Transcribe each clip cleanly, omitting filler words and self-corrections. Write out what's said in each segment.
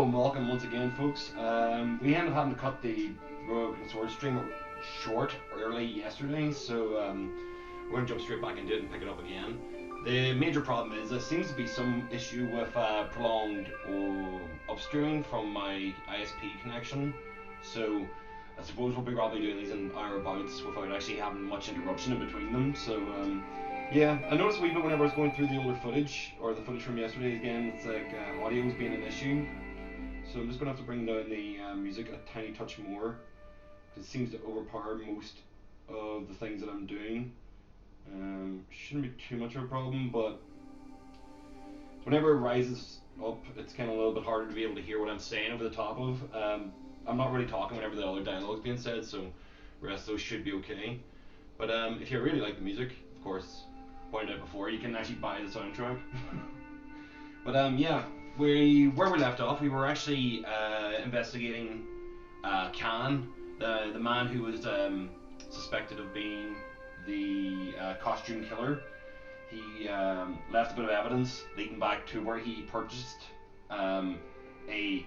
and welcome once again, folks. We ended up having to cut the Rogue and Sword stream short early yesterday, so we're going to jump straight back into it and pick it up again. The major problem is there seems to be some issue with prolonged upstreaming from my ISP connection, so I suppose we'll be probably doing these in hour bouts without actually having much interruption in between them. So yeah, I noticed a wee bit whenever I was going through the older footage, or the footage from yesterday again, it's like audio's being an issue. So I'm just going to have to bring down the music a tiny touch more, because it seems to overpower most of the things that I'm doing. Shouldn't be too much of a problem, but whenever it rises up, it's kind of a little bit harder to be able to hear what I'm saying over the top of. I'm not really talking whenever the other dialogue's being said, so the rest of those should be okay. But if you really like the music, of course, pointed out before, you can actually buy the soundtrack. But yeah, where we left off, we were actually investigating Khan, the man who was suspected of being the costume killer. He left a bit of evidence leading back to where he purchased a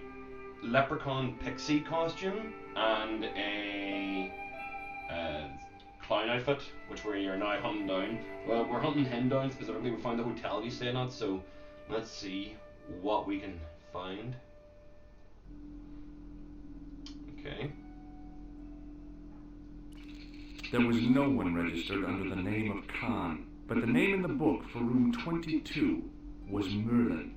leprechaun pixie costume and a clown outfit, which we are now hunting down. Well, we're hunting him down specifically. We found the hotel he's staying at, so let's see what we can find. Okay. There was no one registered under the name of Khan, but the name in the book for room 22 was Merlin.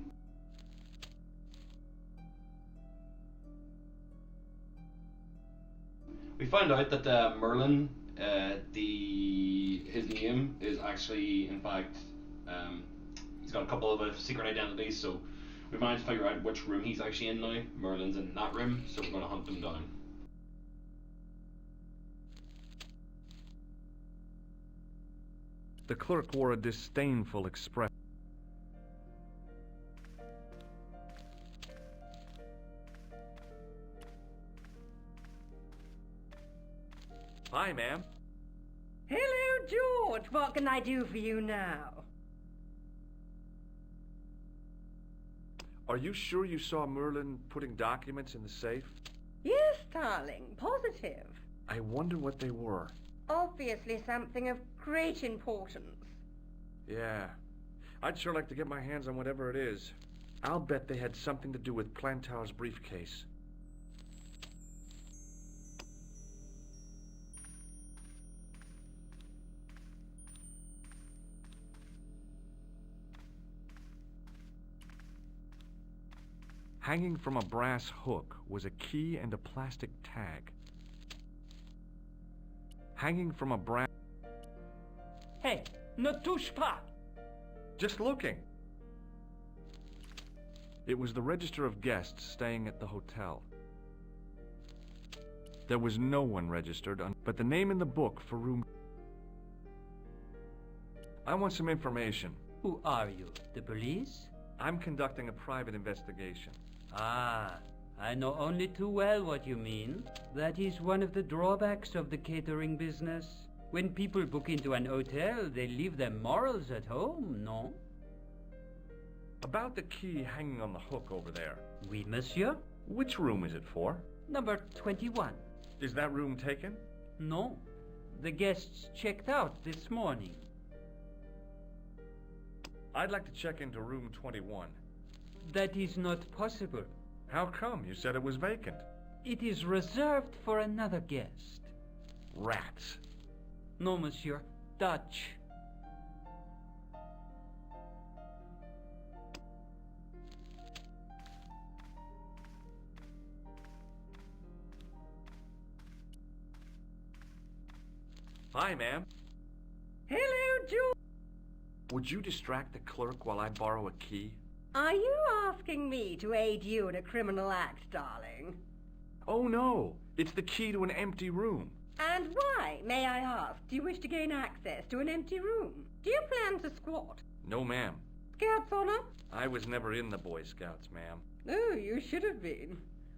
We found out that Merlin, his name is actually, in fact, he's got a couple of secret identities, so we managed to figure out which room he's actually in now. Merlin's in that room, so we're going to hunt him down. The clerk wore a disdainful expression. Hi, ma'am. Hello, George. What can I do for you now? Are you sure you saw Merlin putting documents in the safe? Yes, darling. Positive. I wonder what they were. Obviously something of great importance. Yeah. I'd sure like to get my hands on whatever it is. I'll bet they had something to do with Plantar's briefcase. Hanging from a brass hook was a key and a plastic tag. Hanging from a brass... Hey, ne touche pas! Just looking. It was the register of guests staying at the hotel. There was no one registered, but the name in the book for room... I want some information. Who are you? The police? I'm conducting a private investigation. Ah, I know only too well what you mean. That is one of the drawbacks of the catering business. When people book into an hotel, they leave their morals at home, no? About the key hanging on the hook over there. Oui, monsieur. Which room is it for? Number 21. Is that room taken? No. The guests checked out this morning. I'd like to check into room 21. That is not possible. How come? You said it was vacant. It is reserved for another guest. Rats. No, monsieur. Dutch. Hi, ma'am. Hello, George. Would you distract the clerk while I borrow a key? Are you asking me to aid you in a criminal act, darling? Oh, no. It's the key to an empty room. And why, may I ask, do you wish to gain access to an empty room? Do you plan to squat? No, ma'am. Scouts honor? I was never in the Boy Scouts, ma'am. Oh, you should have been.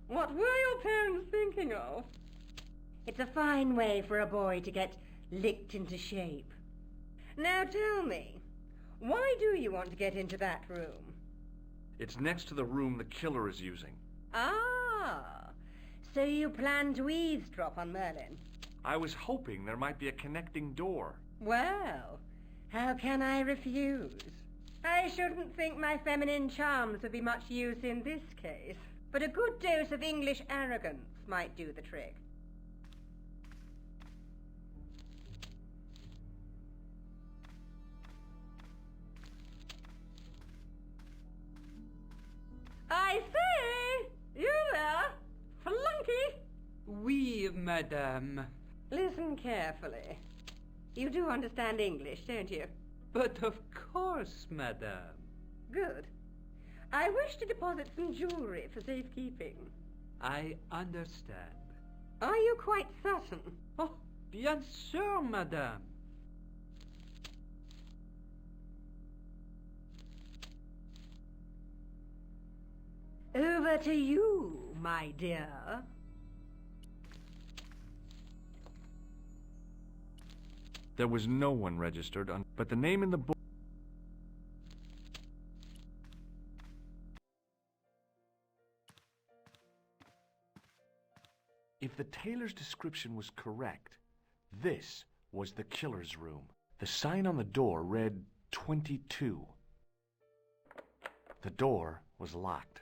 What were your parents thinking of? It's a fine way for a boy to get licked into shape. Now tell me, why do you want to get into that room? It's next to the room the killer is using. Ah, so you plan to eavesdrop on Merlin? I was hoping there might be a connecting door. Well, how can I refuse? I shouldn't think my feminine charms would be much use in this case, but a good dose of English arrogance might do the trick. I say! You there? Flunky! Oui, madame. Listen carefully. You do understand English, don't you? But of course, madame. Good. I wish to deposit some jewelry for safekeeping. I understand. Are you quite certain? Oh, bien sûr, madame. Over to you, my dear. There was no one registered, but the name in the book... If the tailor's description was correct, this was the killer's room. The sign on the door read 22. The door was locked.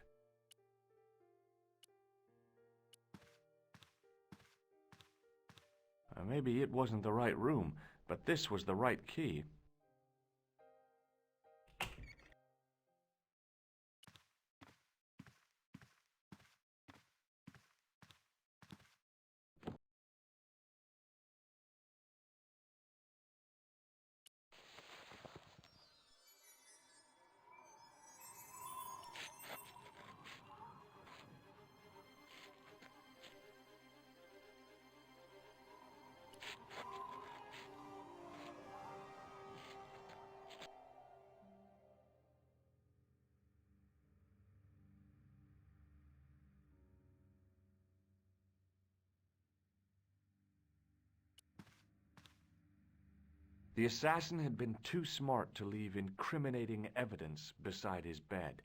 Maybe it wasn't the right room, but this was the right key. The assassin had been too smart to leave incriminating evidence beside his bed.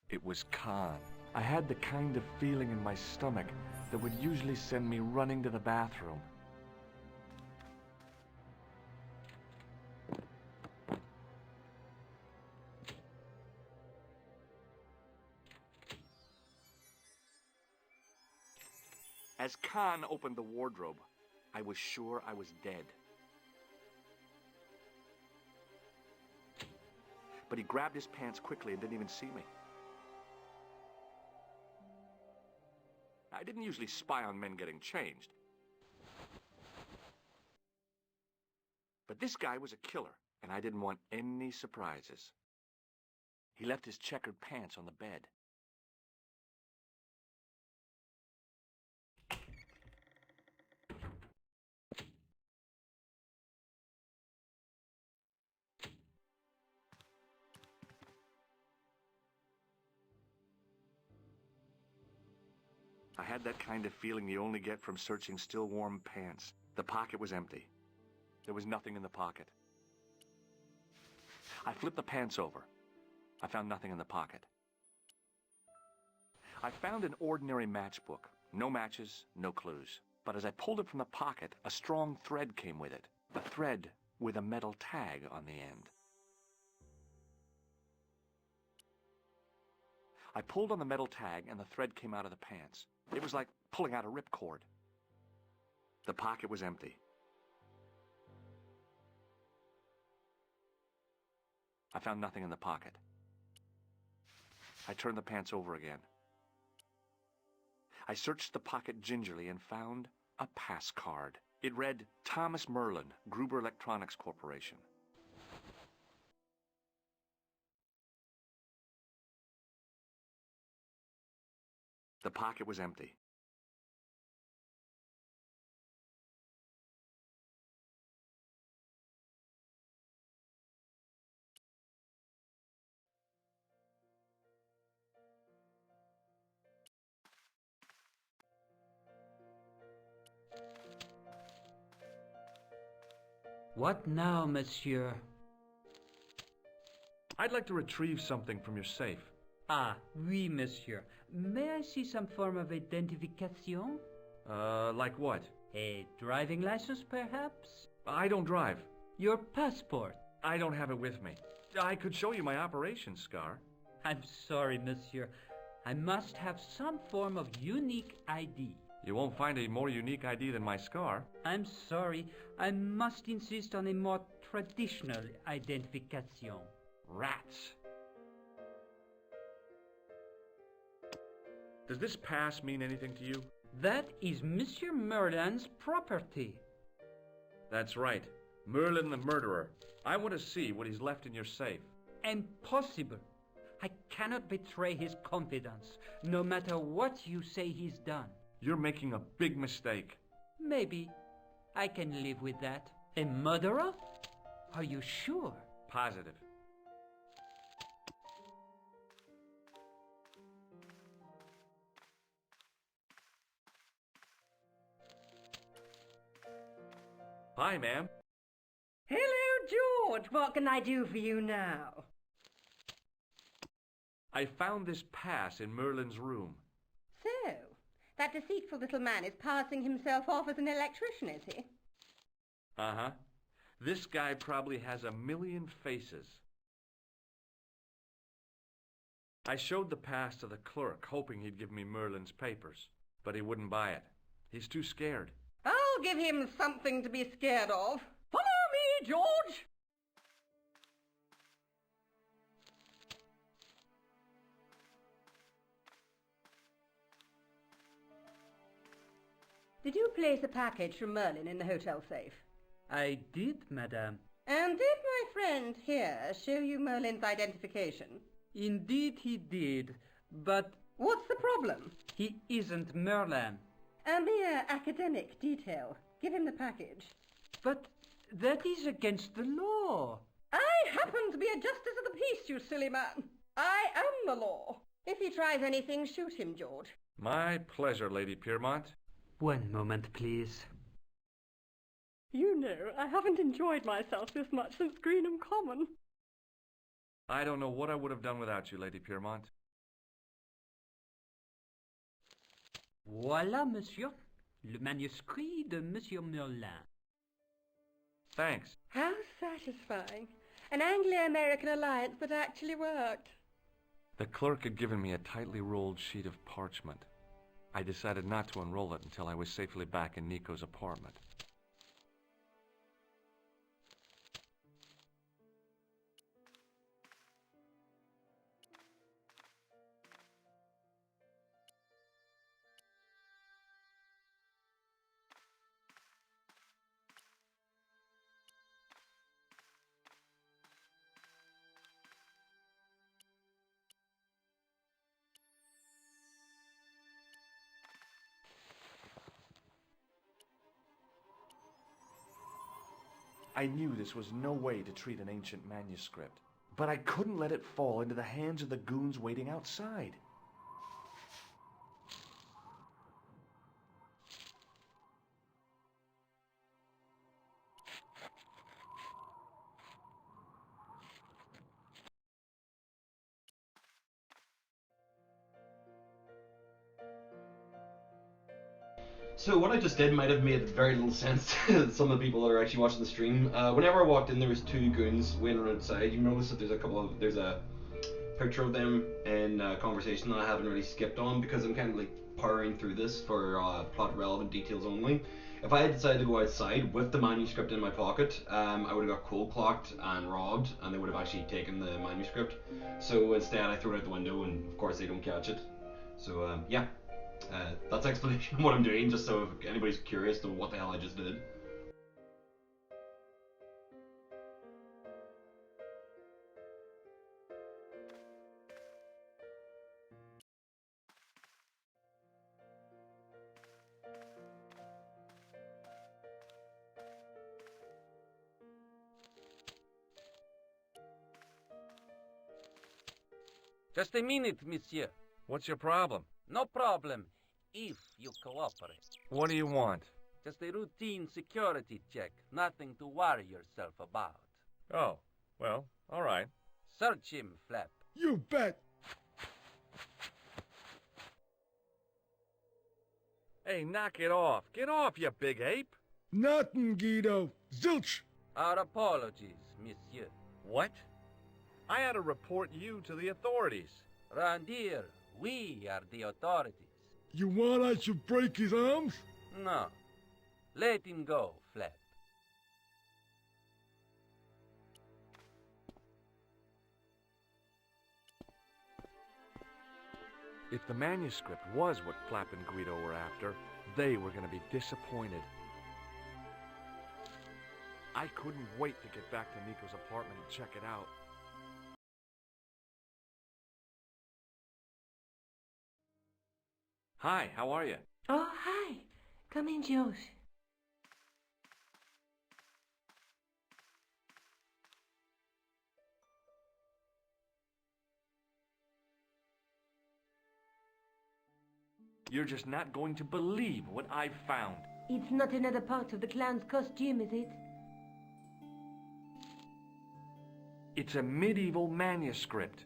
It was Khan. I had the kind of feeling in my stomach that would usually send me running to the bathroom. As Khan opened the wardrobe, I was sure I was dead. But he grabbed his pants quickly and didn't even see me. I didn't usually spy on men getting changed. But this guy was a killer, and I didn't want any surprises. He left his checkered pants on the bed. I had that kind of feeling you only get from searching still warm pants. The pocket was empty. There was nothing in the pocket. I flipped the pants over. I found nothing in the pocket. I found an ordinary matchbook. No matches, no clues. But as I pulled it from the pocket, a strong thread came with it. A thread with a metal tag on the end. I pulled on the metal tag and the thread came out of the pants. It was like pulling out a ripcord. The pocket was empty. I found nothing in the pocket. I turned the pants over again. I searched the pocket gingerly and found a pass card. It read, Thomas Merlin, Gruber Electronics Corporation. The pocket was empty. What now, monsieur? I'd like to retrieve something from your safe. Ah, oui, monsieur. May I see some form of identification? Like what? A driving license, perhaps? I don't drive. Your passport? I don't have it with me. I could show you my operation scar. I'm sorry, monsieur. I must have some form of unique ID. You won't find a more unique ID than my scar. I'm sorry. I must insist on a more traditional identification. Rats. Does this pass mean anything to you? That is Monsieur Merlin's property. That's right. Merlin the murderer. I want to see what he's left in your safe. Impossible. I cannot betray his confidence, no matter what you say he's done. You're making a big mistake. Maybe. I can live with that. A murderer? Are you sure? Positive. Hi, ma'am. Hello, George. What can I do for you now? I found this pass in Merlin's room. So, that deceitful little man is passing himself off as an electrician, is he? Uh-huh. This guy probably has 1,000,000 faces. I showed the pass to the clerk, hoping he'd give me Merlin's papers, but he wouldn't buy it. He's too scared. I'll give him something to be scared of. Follow me, George! Did you place a package from Merlin in the hotel safe? I did, madame. And did my friend here show you Merlin's identification? Indeed he did, but What's the problem? he isn't Merlin. A mere academic detail. Give him the package. But that is against the law. I happen to be a justice of the peace, you silly man. I am the law. If he tries anything, shoot him, George. My pleasure, Lady Piermont. One moment, please. You know, I haven't enjoyed myself this much since Greenham Common. I don't know what I would have done without you, Lady Piermont. Voilà, monsieur. Le manuscrit de Monsieur Merlin. Thanks. How satisfying. An Anglo-American alliance that actually worked. The clerk had given me a tightly rolled sheet of parchment. I decided not to unroll it until I was safely back in Nico's apartment. I knew this was no way to treat an ancient manuscript, but I couldn't let it fall into the hands of the goons waiting outside. So what I just did might have made very little sense to some of the people that are actually watching the stream. Whenever I walked in, there was two goons waiting outside. You notice that there's a picture of them in a conversation that I haven't really skipped on because I'm kind of like powering through this for plot relevant details only. If I had decided to go outside with the manuscript in my pocket, I would have got cold clocked and robbed, and they would have actually taken the manuscript. So instead, I threw it out the window, and of course they don't catch it. So yeah. That's explanation of what I'm doing, just so if anybody's curious to what the hell I just did. Just a minute, monsieur. What's your problem? No problem, if you cooperate. What do you want? Just a routine security check. Nothing to worry yourself about. Oh, well, all right. Search him, Flap. You bet. Hey, knock it off. Get off, you big ape. Nothing, Guido. Zilch. Our apologies, monsieur. What? I ought to report you to the authorities. Round here, we are the authorities. You want I should break his arms? No. Let him go, Flap. If the manuscript was what Flap and Guido were after, they were going to be disappointed. I couldn't wait to get back to Nico's apartment and check it out. Hi, how are you? Oh, hi. Come in, Josh. You're just not going to believe what I've found. It's not another part of the clown's costume, is it? It's a medieval manuscript.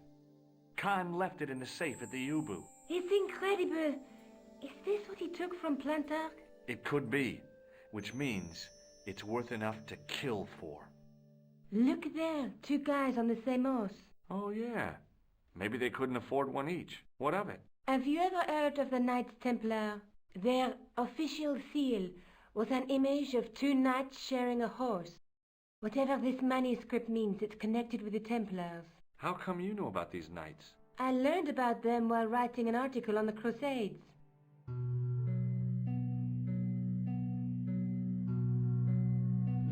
Khan left it in the safe at the UBU. It's incredible. Is this what he took from Plantark? It could be, which means it's worth enough to kill for. Look there, two guys on the same horse. Oh, yeah. Maybe they couldn't afford one each. What of it? Have you ever heard of the Knights Templar? Their official seal was an image of two knights sharing a horse. Whatever this manuscript means, it's connected with the Templars. How come you know about these knights? I learned about them while writing an article on the Crusades.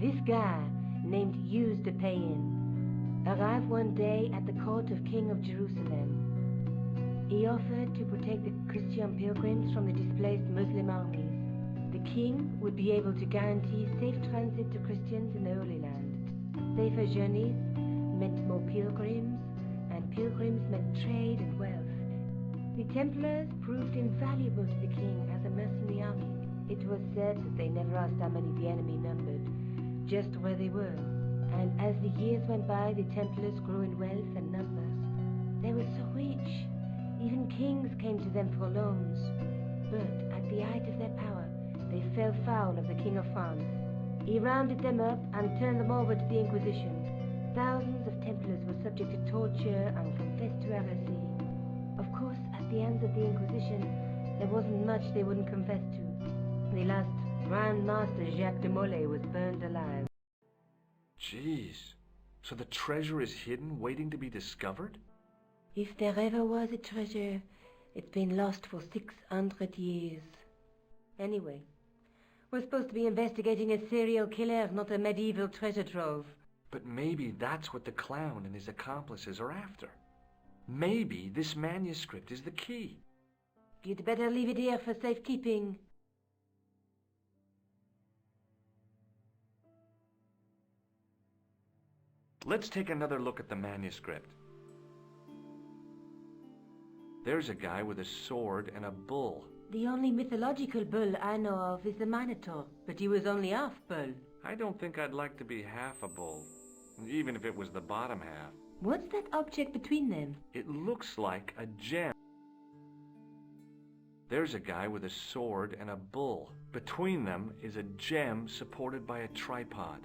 This guy, named Hughes de Payen, arrived one day at the court of King of Jerusalem. He offered to protect the Christian pilgrims from the displaced Muslim armies. The king would be able to guarantee safe transit to Christians in the Holy Land. Safer journeys meant more pilgrims, and pilgrims meant trade and wealth. The Templars proved invaluable to the king as a mercenary army. It was said that they never asked how many the enemy numbered, just where they were. And as the years went by, the Templars grew in wealth and numbers. They were so rich. Even kings came to them for loans. But at the height of their power, they fell foul of the King of France. He rounded them up and turned them over to the Inquisition. Thousands of Templars were subject to torture and confessed to heresy. Of course, at the hands of the Inquisition, there wasn't much they wouldn't confess to. The last Grand Master Jacques de Molay was burned alive. Jeez. So the treasure is hidden, waiting to be discovered? If there ever was a treasure, it's been lost for 600 years. Anyway, we're supposed to be investigating a serial killer, not a medieval treasure trove. But maybe that's what the clown and his accomplices are after. Maybe this manuscript is the key. You'd better leave it here for safekeeping. Let's take another look at the manuscript. There's a guy with a sword and a bull. The only mythological bull I know of is the Minotaur, but he was only half bull. I don't think I'd like to be half a bull, even if it was the bottom half. What's that object between them? It looks like a gem. There's a guy with a sword and a bull. Between them is a gem supported by a tripod.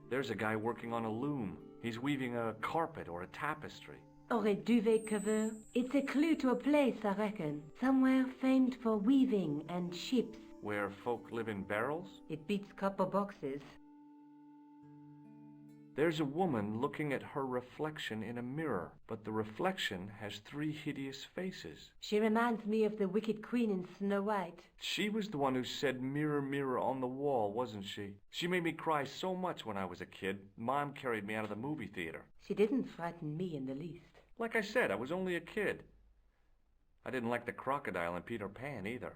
There's a guy working on a loom. He's weaving a carpet or a tapestry. Or a duvet cover. It's a clue to a place, I reckon. Somewhere famed for weaving and ships. Where folk live in barrels? It beats copper boxes. There's a woman looking at her reflection in a mirror, but the reflection has 3 hideous faces. She reminds me of the Wicked Queen in Snow White. She was the one who said, "Mirror, mirror on the wall," wasn't she? She made me cry so much when I was a kid. Mom carried me out of the movie theater. She didn't frighten me in the least. Like I said, I was only a kid. I didn't like the crocodile in Peter Pan either.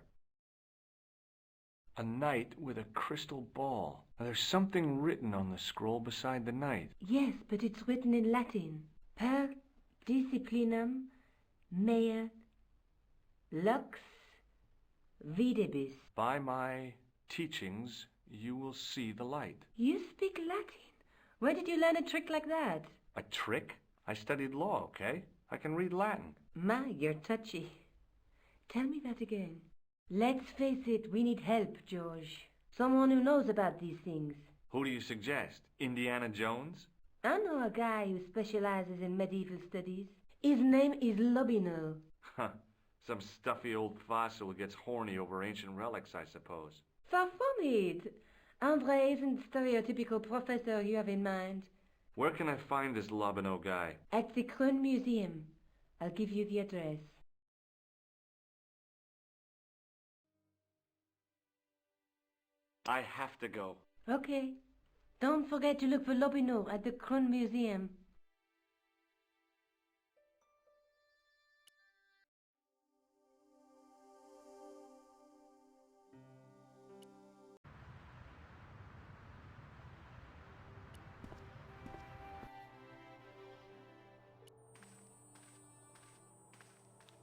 A knight with a crystal ball. Now, there's something written on the scroll beside the knight. Yes, but it's written in Latin. Per disciplinum mea lux Videbis. By my teachings, you will see the light. You speak Latin. Where did you learn a trick like that? A trick? I studied law, okay? I can read Latin. My, you're touchy. Tell me that again. Let's face it, we need help, George. Someone who knows about these things. Who do you suggest? Indiana Jones? I know a guy who specializes in medieval studies. His name is Lobino. Huh. Some stuffy old fossil who gets horny over ancient relics, I suppose. Far from it. Andre isn't the stereotypical professor you have in mind. Where can I find this Lobino guy? At the Kroon Museum. I'll give you the address. I have to go. Okay. Don't forget to look for Lobino at the Kroon Museum.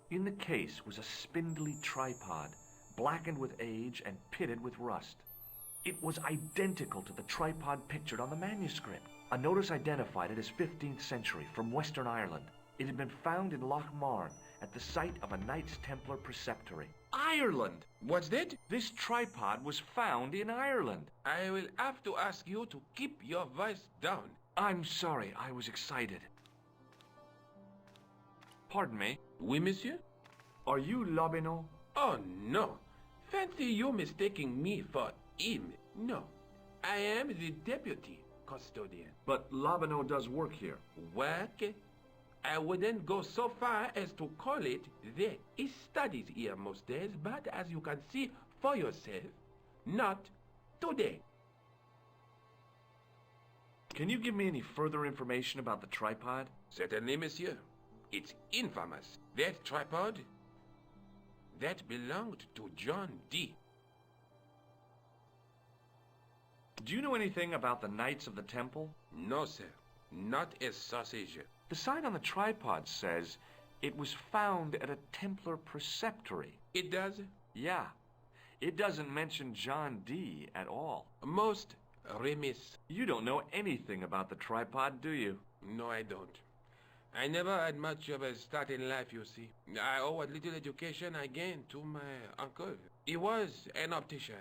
In the case was a spindly tripod, blackened with age and pitted with rust. It was identical to the tripod pictured on the manuscript. A notice identified it as 15th century from Western Ireland. It had been found in Loch Marne at the site of a Knights Templar preceptory. Ireland! What's that? This tripod was found in Ireland. I will have to ask you to keep your voice down. I'm sorry, I was excited. Pardon me? Oui, monsieur? Are you Lobino? Oh, no. Fancy you mistaking me for him. No. I am the deputy custodian. But Lobino does work here. Work? I wouldn't go so far as to call it that. He studies here most days, but as you can see for yourself, not today. Can you give me any further information about the tripod? Certainly, monsieur. It's infamous. That tripod, that belonged to John D. Do you know anything about the Knights of the Temple? No, sir. Not a sausage. The sign on the tripod says it was found at a Templar preceptory. It does? Yeah. It doesn't mention John D. at all. Most remiss. You don't know anything about the tripod, do you? No, I don't. I never had much of a start in life, you see. I owe what little education I gained to my uncle. He was an optician,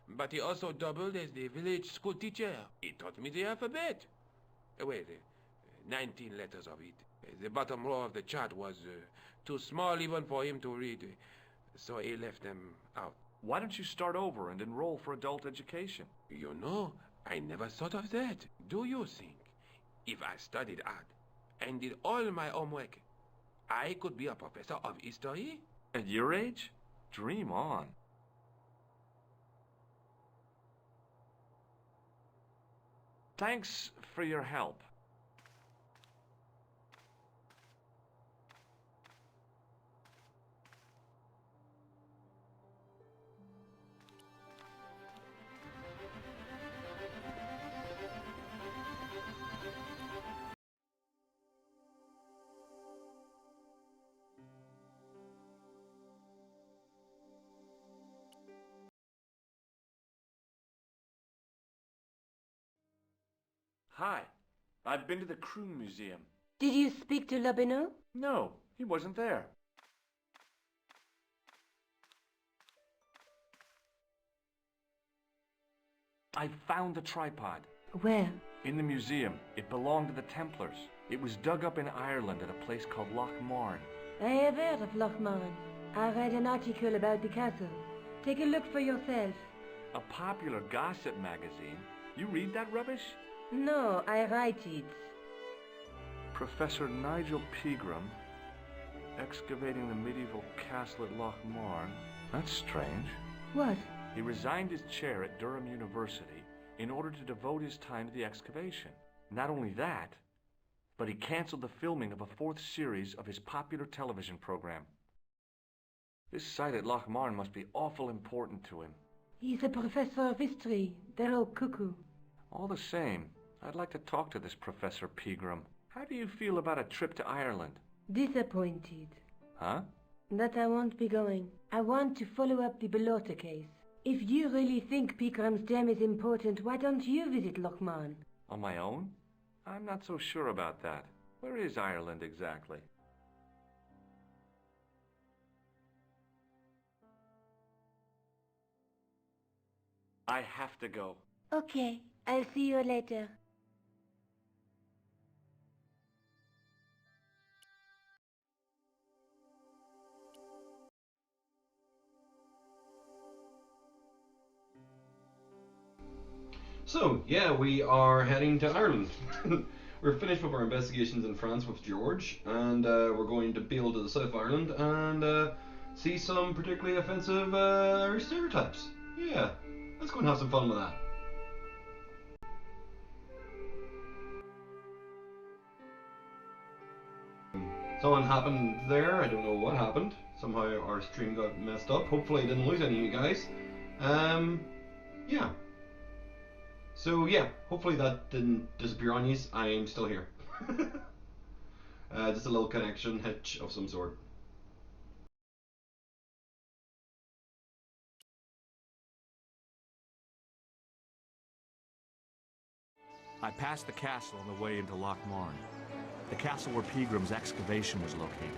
but he also doubled as the village school teacher. He taught me the alphabet. Wait, 19 letters of it. The bottom row of the chart was too small even for him to read, so he left them out. Why don't you start over and enroll for adult education? You know, I never thought of that. Do you think if I studied art and did all my homework, I could be a professor of history? At your age? Dream on. Thanks for your help. Hi, I've been to the Kroon Museum. Did you speak to Lobino? No, he wasn't there. I found the tripod. Where? In the museum. It belonged to the Templars. It was dug up in Ireland at a place called Loch Marne. I have heard of Loch Marne. I read an article about the castle. Take a look for yourself. A popular gossip magazine? You read that rubbish? No, I write it. Professor Nigel Pegram, excavating the medieval castle at Loch Marne. That's strange. What? He resigned his chair at Durham University in order to devote his time to the excavation. Not only that, but he canceled the filming of a 4th series of his popular television program. This site at Loch Marne must be awful important to him. He's a professor of history. They're all cuckoo. All the same, I'd like to talk to this Professor Pegram. How do you feel about a trip to Ireland? Disappointed. Huh? But I won't be going. I want to follow up the Belota case. If you really think Peakram's dam is important, why don't you visit Lochmarn? On my own? I'm not so sure about that. Where is Ireland exactly? I have to go. Okay, I'll see you later. So, yeah, we are heading to Ireland. We're finished with our investigations in France with George, and we're going to Beale to the South of Ireland and see some particularly offensive Irish stereotypes. Yeah, let's go and have some fun with that. Something happened there, I don't know what happened. Somehow our stream got messed up. Hopefully I didn't lose any of you guys. Yeah. So yeah, hopefully that didn't disappear on you. I am still here. Just a little connection hitch of some sort. I passed the castle on the way into Lochmarn, the castle where Peagram's excavation was located.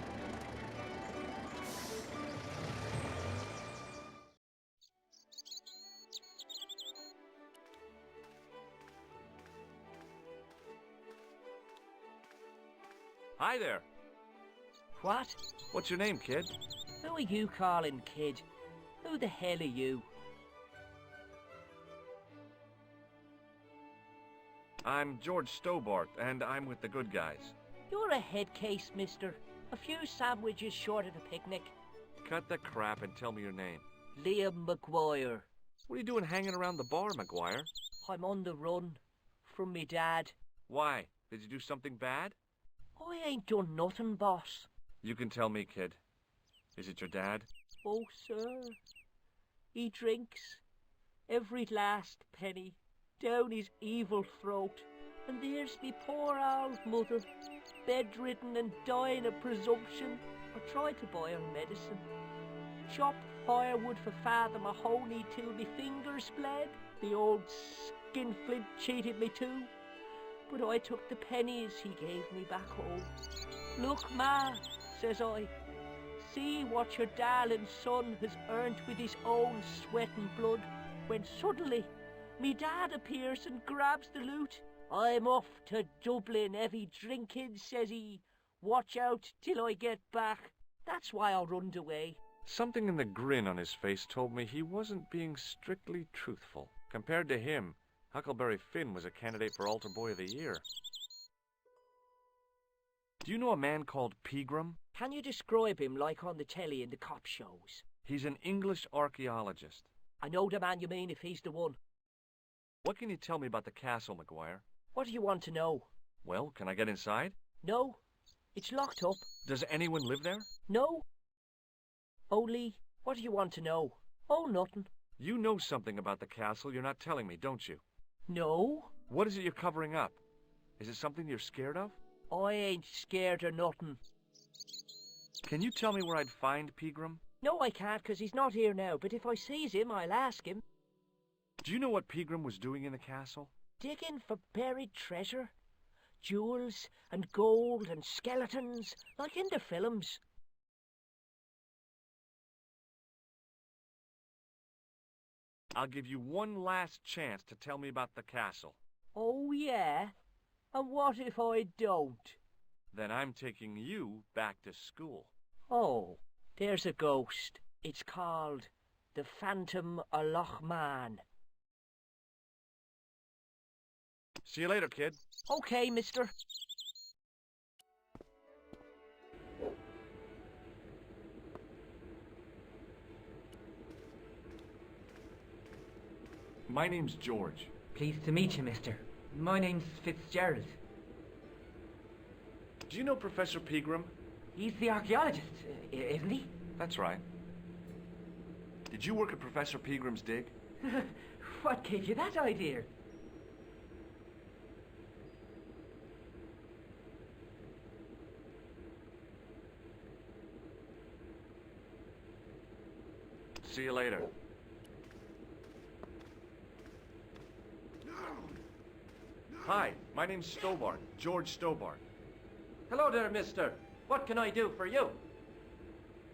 Hi there. What? What's your name, kid? Who are you calling kid? Who the hell are you? I'm George Stobart, and I'm with the good guys. You're a head case, mister. A few sandwiches short of a picnic. Cut the crap and tell me your name. Liam McGuire. What are you doing hanging around the bar, McGuire? I'm on the run. From me dad. Why? Did you do something bad? I ain't done nothing, boss. You can tell me, kid. Is it your dad? Oh, sir. He drinks every last penny down his evil throat. And there's me poor old mother, bedridden and dying of presumption. I tried to buy her medicine. Chopped firewood for Father Mahoney till me fingers bled. The old skinflint cheated me too. But I took the pennies he gave me back home. Look, Ma, says I, see what your darling son has earned with his own sweat and blood. When suddenly, me dad appears and grabs the loot. I'm off to Dublin, heavy drinking, says he. Watch out till I get back. That's why I runned away. Something in the grin on his face told me he wasn't being strictly truthful. Compared to him, Huckleberry Finn was a candidate for Altar Boy of the Year. Do you know a man called Peagram? Can you describe him like on the telly in the cop shows? He's an English archaeologist. I know the man you mean if he's the one. What can you tell me about the castle, McGuire? What do you want to know? Well, can I get inside? No, it's locked up. Does anyone live there? No. Only, what do you want to know? Oh, nothing. You know something about the castle you're not telling me, don't you? No. What is it you're covering up? Is it something you're scared of? I ain't scared of nothing. Can you tell me where I'd find Peagram? No, I can't, 'cause he's not here now, but if I sees him, I'll ask him. Do you know what Peagram was doing in the castle? Digging for buried treasure. Jewels and gold and skeletons, like in the films. I'll give you one last chance to tell me about the castle. Oh, yeah? And what if I don't? Then I'm taking you back to school. Oh, there's a ghost. It's called the Phantom of Lochmarn. See you later, kid. Okay, mister. My name's George. Pleased to meet you, mister. My name's Fitzgerald. Do you know Professor Peagram? He's the archaeologist, isn't he? That's right. Did you work at Professor Peagram's dig? What gave you that idea? See you later. Hi, my name's Stobart, George Stobart. Hello there, mister. What can I do for you?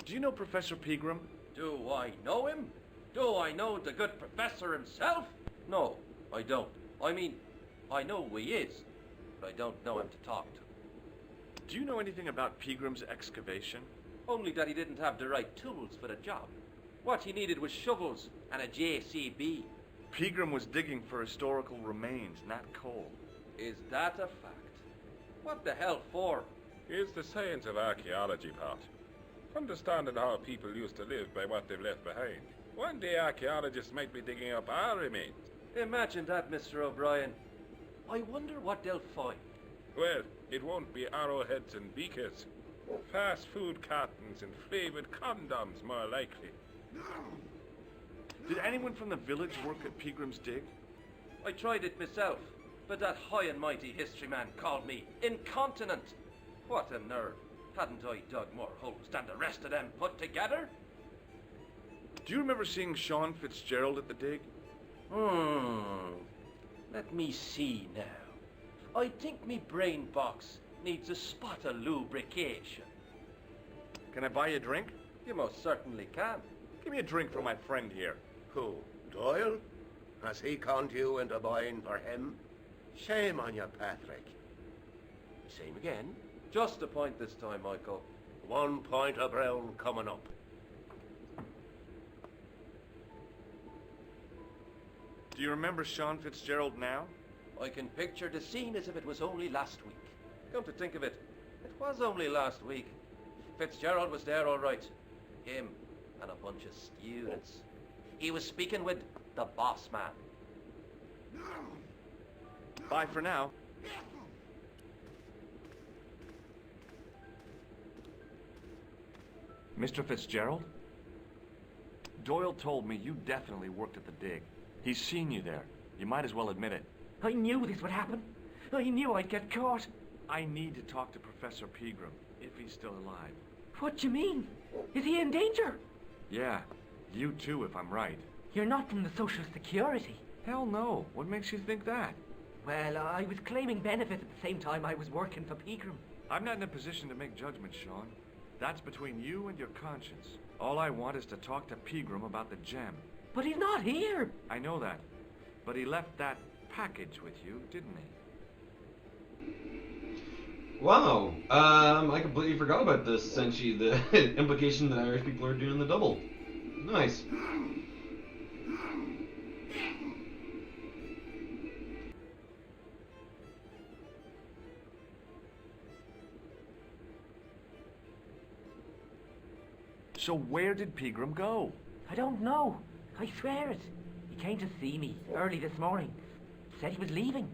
Do you know Professor Pegram? Do I know him? Do I know the good professor himself? No, I don't. I mean, I know who he is, but I don't know him to talk to. Do you know anything about Pegram's excavation? Only that he didn't have the right tools for the job. What he needed was shovels and a JCB. Pegram was digging for historical remains, not coal. Is that a fact? What the hell for? It's the science of archaeology part. Understanding how people used to live by what they've left behind. One day archaeologists might be digging up our remains. Imagine that, Mr. O'Brien. I wonder what they'll find. Well, it won't be arrowheads and beakers. Fast food cartons and flavored condoms, more likely. Did anyone from the village work at Pegram's dig? I tried it myself, but that high and mighty history man called me incontinent. What a nerve. Hadn't I dug more holes than the rest of them put together? Do you remember seeing Sean Fitzgerald at the dig? Let me see now. I think me brain box needs a spot of lubrication. Can I buy you a drink? You most certainly can. Give me a drink for my friend here. Who? Doyle? Has he conned you into buying for him? Shame on you, Patrick. Same again? Just a point this time, Michael. 1 point of brown coming up. Do you remember Sean Fitzgerald now? I can picture the scene as if it was only last week. Come to think of it, it was only last week. Fitzgerald was there all right. Him and a bunch of students. He was speaking with the boss man. Bye for now. Mr. Fitzgerald? Doyle told me you definitely worked at the dig. He's seen you there. You might as well admit it. I knew this would happen. I knew I'd get caught. I need to talk to Professor Pegram, if he's still alive. What do you mean? Is he in danger? Yeah, you too, if I'm right. You're not from the Social Security. Hell no. What makes you think that? Well, I was claiming benefits at the same time I was working for Pegram. I'm not in a position to make judgments, Sean. That's between you and your conscience. All I want is to talk to Pegram about the gem. But he's not here. I know that. But he left that package with you, didn't he? Wow. I completely forgot about this, essentially, the implication that Irish people are doing the double. Nice. So where did Pegram go? I don't know. I swear it. He came to see me early this morning. Said he was leaving.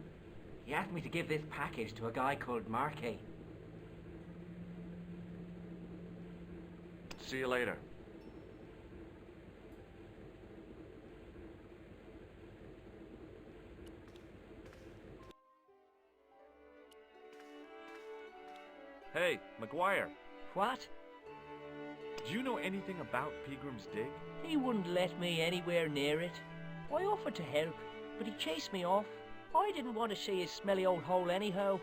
He asked me to give this package to a guy called Marquet. See you later. Hey, McGuire. What? Do you know anything about Pegram's dig? He wouldn't let me anywhere near it. I offered to help, but he chased me off. I didn't want to see his smelly old hole anyhow.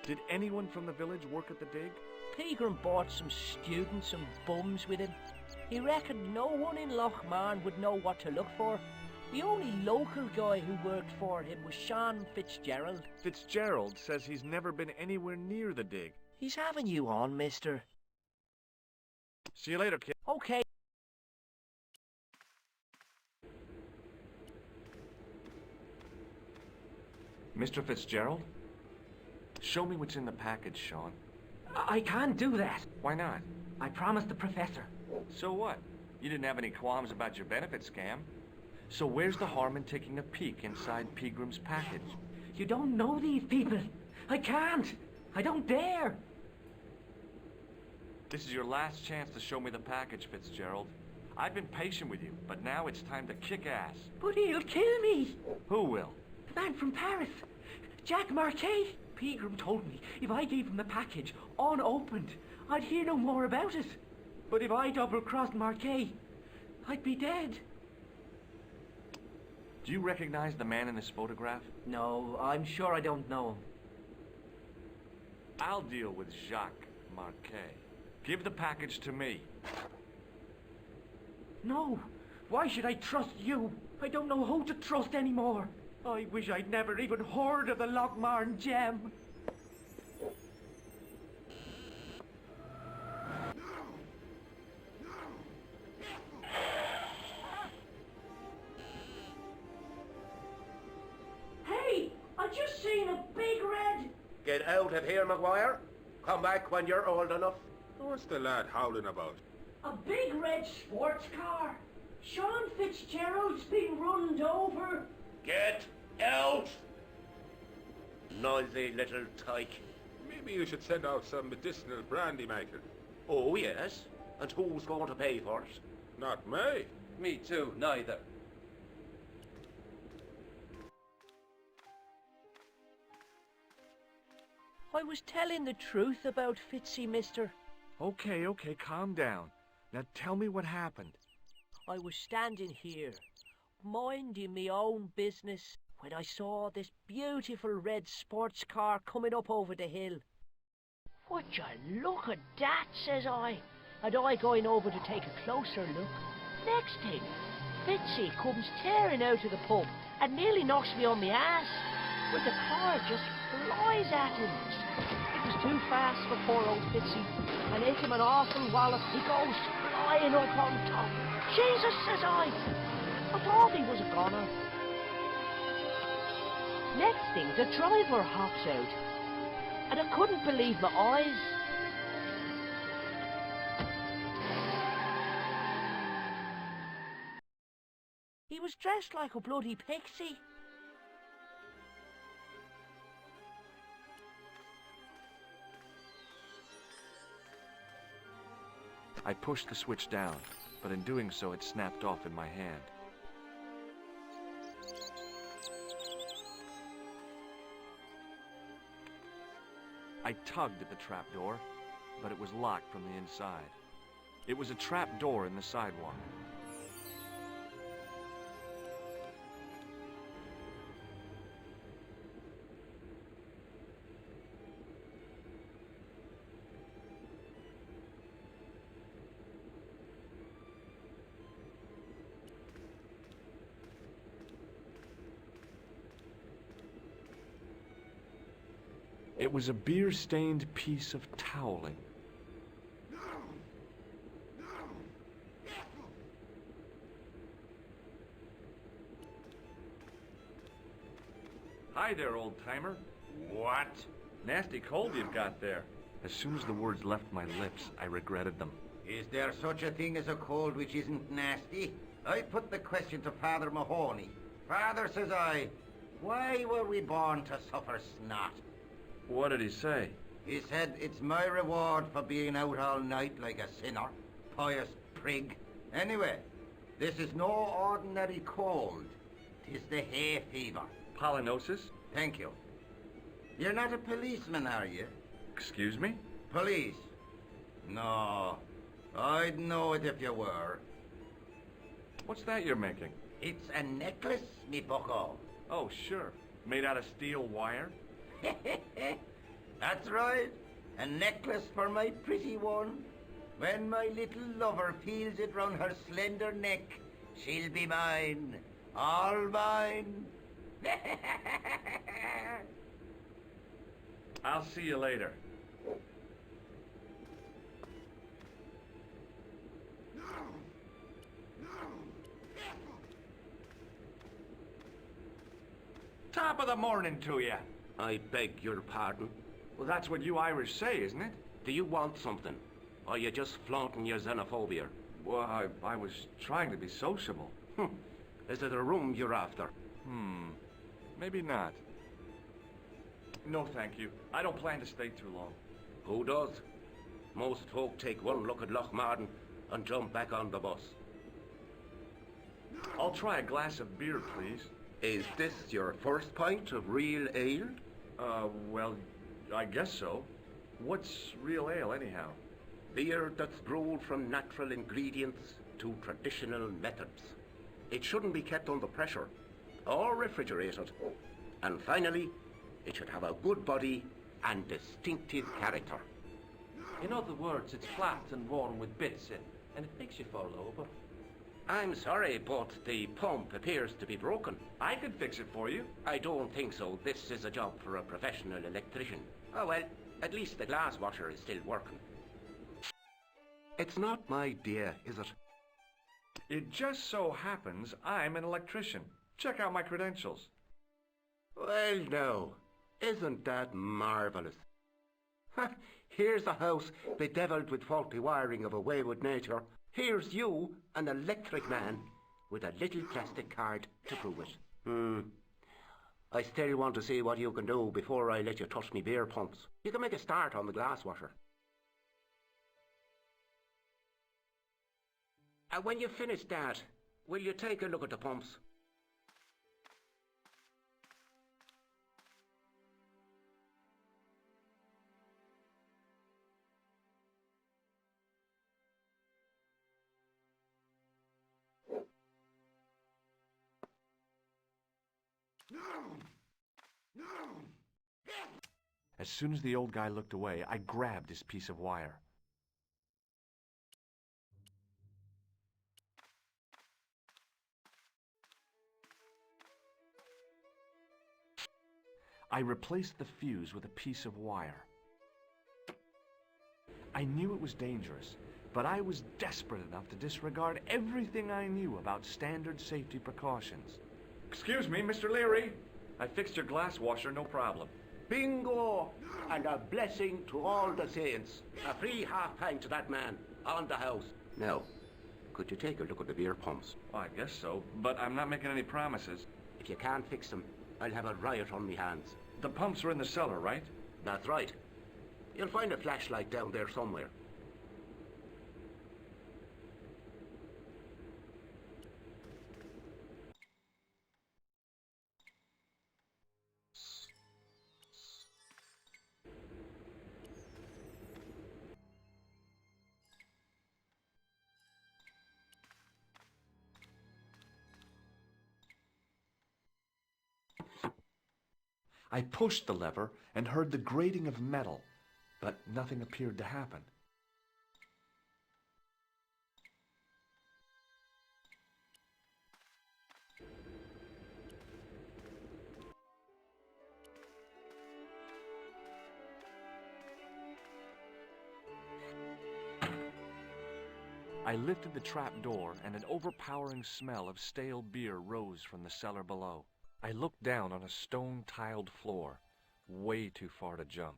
Did anyone from the village work at the dig? Pegram bought some students and bums with him. He reckoned no one in Lochmarn would know what to look for. The only local guy who worked for him was Sean Fitzgerald. Fitzgerald says he's never been anywhere near the dig. He's having you on, mister. See you later, kid. Okay. Mr. Fitzgerald? Show me what's in the package, Sean. I can't do that. Why not? I promised the professor. So what? You didn't have any qualms about your benefit scam. So where's the harm in taking a peek inside Pegram's package? You don't know these people. I can't. I don't dare. This is your last chance to show me the package, Fitzgerald. I've been patient with you, but now it's time to kick ass. But he'll kill me. Who will? The man from Paris. Jack Marquet. Pegram told me if I gave him the package unopened, I'd hear no more about it. But if I double-crossed Marquet, I'd be dead. Do you recognize the man in this photograph? No, I'm sure I don't know him. I'll deal with Jacques Marquet. Give the package to me. No, why should I trust you? I don't know who to trust anymore. I wish I'd never even heard of the Lochmarn gem. Hey, I just seen a big red... Get out of here, Maguire. Come back when you're old enough. What's the lad howling about? A big red sports car. Sean Fitzgerald's been runned over. Get out! Noisy little tyke. Maybe you should send out some medicinal brandy, Michael. Oh, yes. And who's going to pay for it? Not me. Me too, neither. I was telling the truth about Fitzy, mister. Okay, calm down. Now tell me what happened. I was standing here, minding me own business, when I saw this beautiful red sports car coming up over the hill. Would you look at that, says I, and I going over to take a closer look. Next thing, Fitzy comes tearing out of the pub and nearly knocks me on my ass, but the car just flies at him. It was too fast for poor old Fitzy, and hit him an awful wallop. He goes flying up on top. Jesus, says I thought he was a goner. Next thing, the driver hops out, and I couldn't believe my eyes. He was dressed like a bloody pixie. I pushed the switch down, but in doing so it snapped off in my hand. I tugged at the trapdoor, but it was locked from the inside. It was a trap door in the sidewalk. It was a beer-stained piece of toweling. Hi there, old-timer. What? Nasty cold you've got there. As soon as the words left my lips, I regretted them. Is there such a thing as a cold which isn't nasty? I put the question to Father Mahoney. Father, says I, why were we born to suffer snot? What did he say? He said, it's my reward for being out all night like a sinner, pious prig. Anyway, this is no ordinary cold. 'Tis the hay fever. Pollinosis? Thank you. You're not a policeman, are you? Excuse me? Police? No, I'd know it if you were. What's that you're making? It's a necklace, me bucko. Oh, sure. Made out of steel wire? That's right. A necklace for my pretty one. When my little lover feels it round her slender neck, she'll be mine. All mine. I'll see you later. Top of the morning to you. I beg your pardon. Well, that's what you Irish say, isn't it? Do you want something? Or are you just flaunting your xenophobia? Well, I was trying to be sociable. Is it a room you're after? Maybe not. No, thank you. I don't plan to stay too long. Who does? Most folk take one look at Lochmarn and jump back on the bus. I'll try a glass of beer, please. Is this your first pint of real ale? Well, I guess so. What's real ale, anyhow? Beer that's brewed from natural ingredients, to traditional methods. It shouldn't be kept under pressure or refrigerated. And finally, it should have a good body and distinctive character. In other words, it's flat and worn with bits in, and it makes you fall over. I'm sorry, but the pump appears to be broken. I could fix it for you. I don't think so. This is a job for a professional electrician. Oh well, at least the glass washer is still working. It's not my idea, is it? It just so happens I'm an electrician. Check out my credentials. Well, no. Isn't that marvellous? Here's a house bedeviled with faulty wiring of a wayward nature. Here's you, an electric man, with a little plastic card to prove it. I still want to see what you can do before I let you touch me beer pumps. You can make a start on the glass washer. When you finish that, will you take a look at the pumps? As soon as the old guy looked away, I grabbed his piece of wire. I replaced the fuse with a piece of wire. I knew it was dangerous, but I was desperate enough to disregard everything I knew about standard safety precautions. Excuse me, Mr. Leary. I fixed your glass washer, no problem. Bingo! And a blessing to all the saints. A free half-pint to that man, on the house. Now, could you take a look at the beer pumps? Well, I guess so, but I'm not making any promises. If you can't fix them, I'll have a riot on me hands. The pumps are in the cellar, right? That's right. You'll find a flashlight down there somewhere. I pushed the lever and heard the grating of metal, but nothing appeared to happen. I lifted the trap door, and an overpowering smell of stale beer rose from the cellar below. I looked down on a stone-tiled floor, way too far to jump.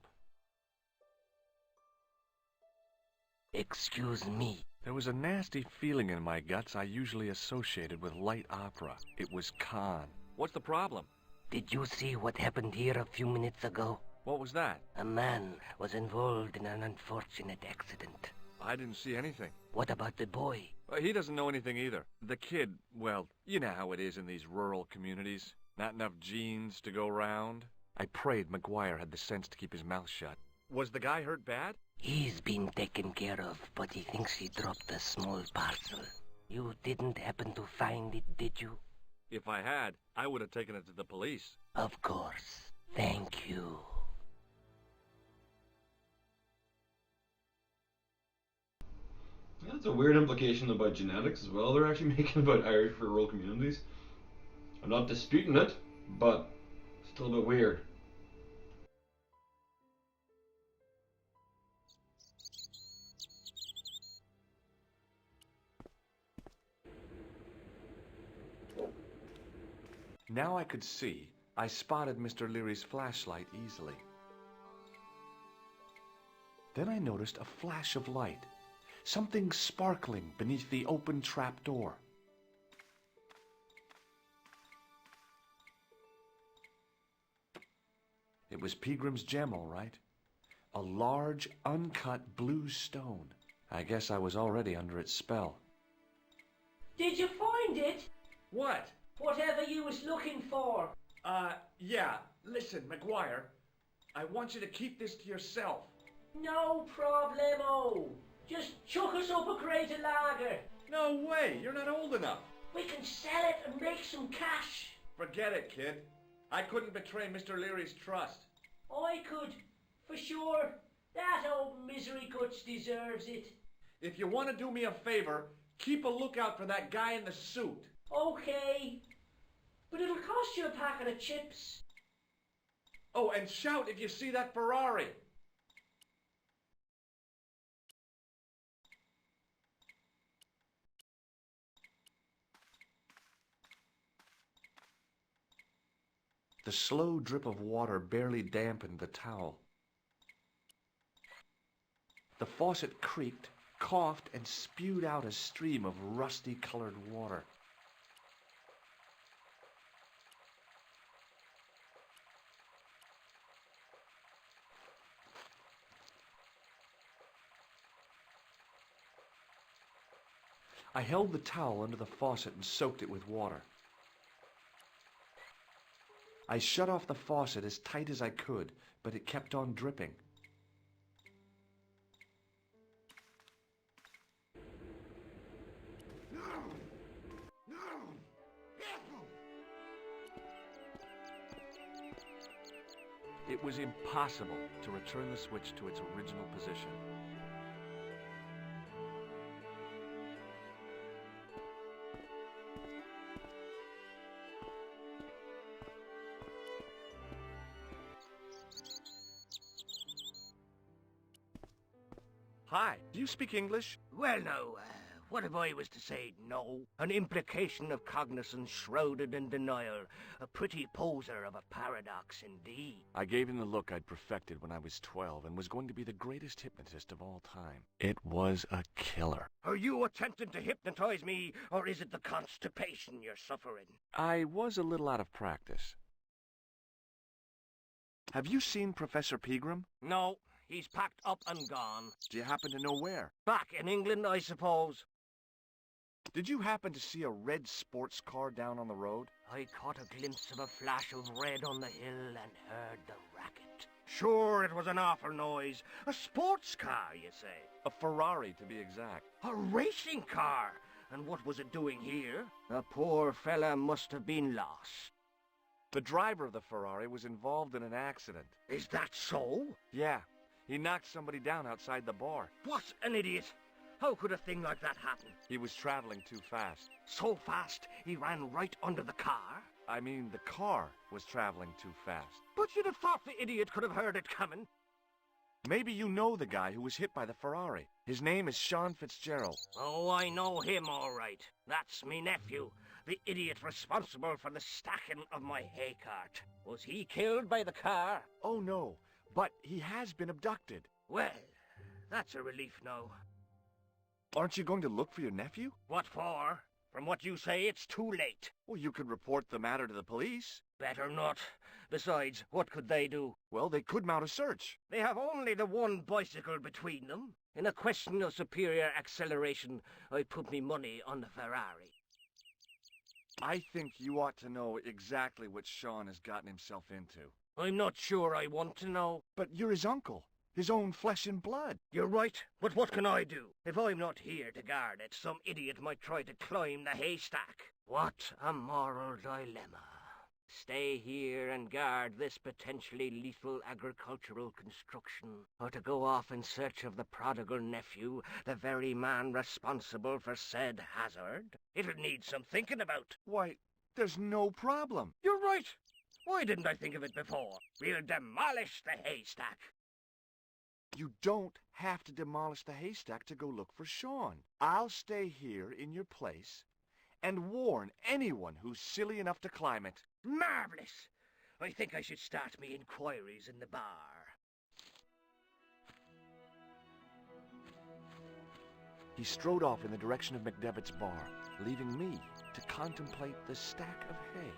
Excuse me. There was a nasty feeling in my guts I usually associated with light opera. It was Khan. What's the problem? Did you see what happened here a few minutes ago? What was that? A man was involved in an unfortunate accident. I didn't see anything. What about the boy? He doesn't know anything either. The kid, well, you know how it is in these rural communities. Not enough genes to go round. I prayed McGuire had the sense to keep his mouth shut. Was the guy hurt bad? He's been taken care of, but he thinks he dropped a small parcel. You didn't happen to find it, did you? If I had, I would have taken it to the police. Of course. Thank you. That's a weird implication about genetics as well. They're actually making about Irish for rural communities. I'm not disputing it, but still a bit weird. Now I could see. I spotted Mr. Leary's flashlight easily. Then I noticed a flash of light. Something sparkling beneath the open trap door. It was Peagram's gem, all right. A large, uncut blue stone. I guess I was already under its spell. Did you find it? What? Whatever you was looking for. Yeah. Listen, McGuire. I want you to keep this to yourself. No problemo. Just chuck us up a crate of lager. No way! You're not old enough! We can sell it and make some cash. Forget it, kid. I couldn't betray Mr. Leary's trust. I could, for sure. That old misery guts deserves it. If you want to do me a favor, keep a lookout for that guy in the suit. Okay. But it'll cost you a packet of chips. Oh, and shout if you see that Ferrari. The slow drip of water barely dampened the towel. The faucet creaked, coughed, and spewed out a stream of rusty-colored water. I held the towel under the faucet and soaked it with water. I shut off the faucet as tight as I could, but it kept on dripping. It was impossible to return the switch to its original position. Hi, do you speak English? Well, no. What if I was to say no? An implication of cognizance shrouded in denial. A pretty poser of a paradox indeed. I gave him the look I'd perfected when I was 12 and was going to be the greatest hypnotist of all time. It was a killer. Are you attempting to hypnotize me, or is it the constipation you're suffering? I was a little out of practice. Have you seen Professor Pegram? No. He's packed up and gone. Do you happen to know where? Back in England, I suppose. Did you happen to see a red sports car down on the road? I caught a glimpse of a flash of red on the hill and heard the racket. Sure, it was an awful noise. A sports car, you say? A Ferrari, to be exact. A racing car? And what was it doing here? The poor fella must have been lost. The driver of the Ferrari was involved in an accident. Is that so? Yeah. He knocked somebody down outside the bar. What an idiot! How could a thing like that happen? He was traveling too fast. So fast, he ran right under the car? I mean, the car was traveling too fast. But you'd have thought the idiot could have heard it coming. Maybe you know the guy who was hit by the Ferrari. His name is Sean Fitzgerald. Oh, I know him all right. That's me nephew, the idiot responsible for the stacking of my hay cart. Was he killed by the car? Oh, no. But he has been abducted. Well, that's a relief now. Aren't you going to look for your nephew? What for? From what you say, it's too late. Well, you could report the matter to the police. Better not. Besides, what could they do? Well, they could mount a search. They have only the one bicycle between them. In a question of superior acceleration, I'd put me money on the Ferrari. I think you ought to know exactly what Sean has gotten himself into. I'm not sure I want to know. But you're his uncle. His own flesh and blood. You're right, but what can I do? If I'm not here to guard it, some idiot might try to climb the haystack. What a moral dilemma. Stay here and guard this potentially lethal agricultural construction, or to go off in search of the prodigal nephew, the very man responsible for said hazard? It'll need some thinking about. Why, there's no problem. You're right. Why didn't I think of it before? We'll demolish the haystack. You don't have to demolish the haystack to go look for Sean. I'll stay here in your place and warn anyone who's silly enough to climb it. Marvelous! I think I should start me inquiries in the bar. He strode off in the direction of McDevitt's bar, leaving me to contemplate the stack of hay.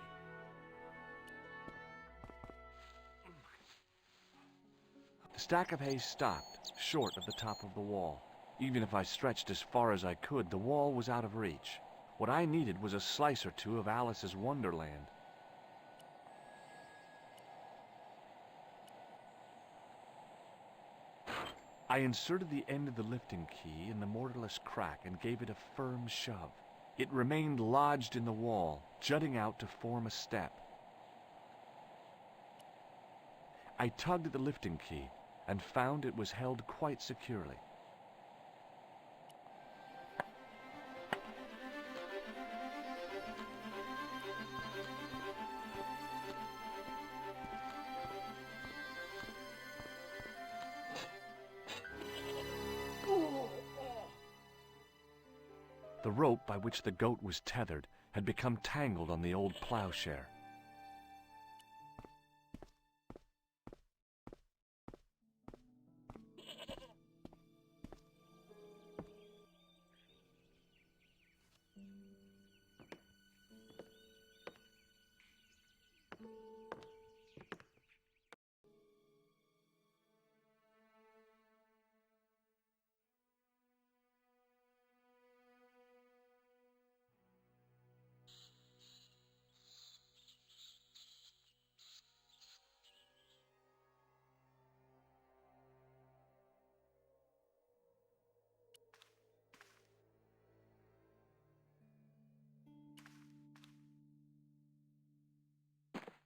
The stack of hay stopped, short of the top of the wall. Even if I stretched as far as I could, the wall was out of reach. What I needed was a slice or two of Alice's Wonderland. I inserted the end of the lifting key in the mortarless crack and gave it a firm shove. It remained lodged in the wall, jutting out to form a step. I tugged at the lifting key and found it was held quite securely. The rope by which the goat was tethered had become tangled on the old plowshare.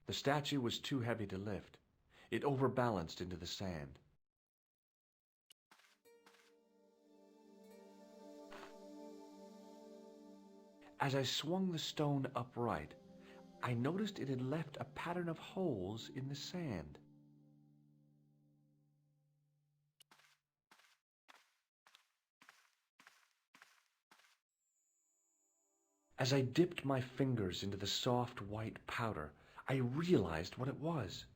The statue was too heavy to lift. It overbalanced into the sand. As I swung the stone upright, I noticed it had left a pattern of holes in the sand. As I dipped my fingers into the soft white powder, I realized what it was.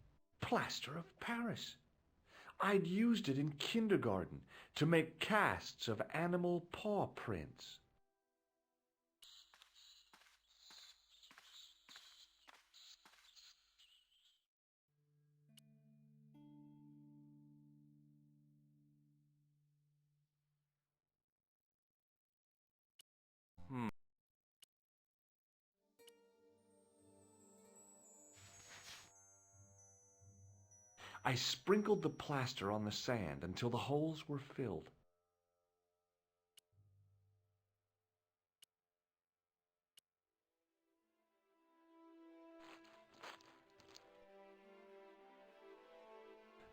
Plaster of Paris. I'd used it in kindergarten to make casts of animal paw prints. I sprinkled the plaster on the sand until the holes were filled.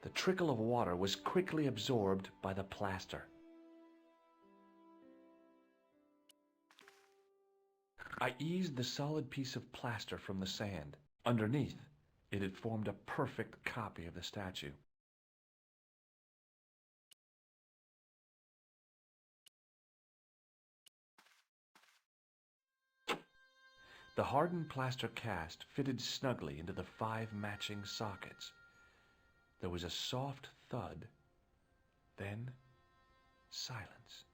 The trickle of water was quickly absorbed by the plaster. I eased the solid piece of plaster from the sand. Underneath, it had formed a perfect copy of the statue. The hardened plaster cast fitted snugly into the 5 matching sockets. There was a soft thud, then silence.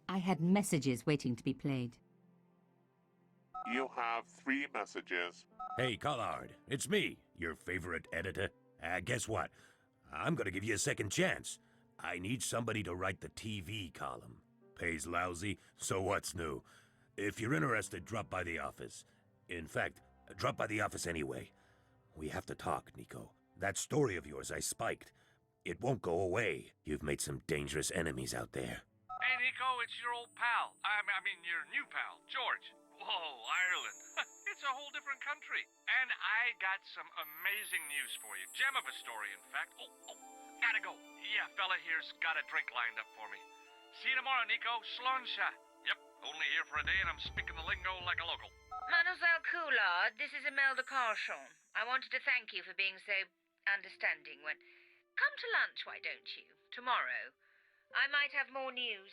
I had messages waiting to be played. You have 3 messages. Hey, Collard, it's me, your favorite editor. Guess what? I'm gonna give you a second chance. I need somebody to write the TV column. Pays lousy, so what's new? If you're interested, drop by the office. In fact, drop by the office anyway. We have to talk, Nico. That story of yours I spiked. It won't go away. You've made some dangerous enemies out there. Hey, Nico, it's your old pal. I mean, your new pal, George. Whoa, Ireland. It's a whole different country. And I got some amazing news for you. Gem of a story, in fact. Oh, gotta go. Yeah, fella here's got a drink lined up for me. See you tomorrow, Nico. Slonsha. Yep, only here for a day and I'm speaking the lingo like a local. Mademoiselle Coulard, this is Imelda Carchon. I wanted to thank you for being so understanding when... Come to lunch, why don't you? Tomorrow. I might have more news.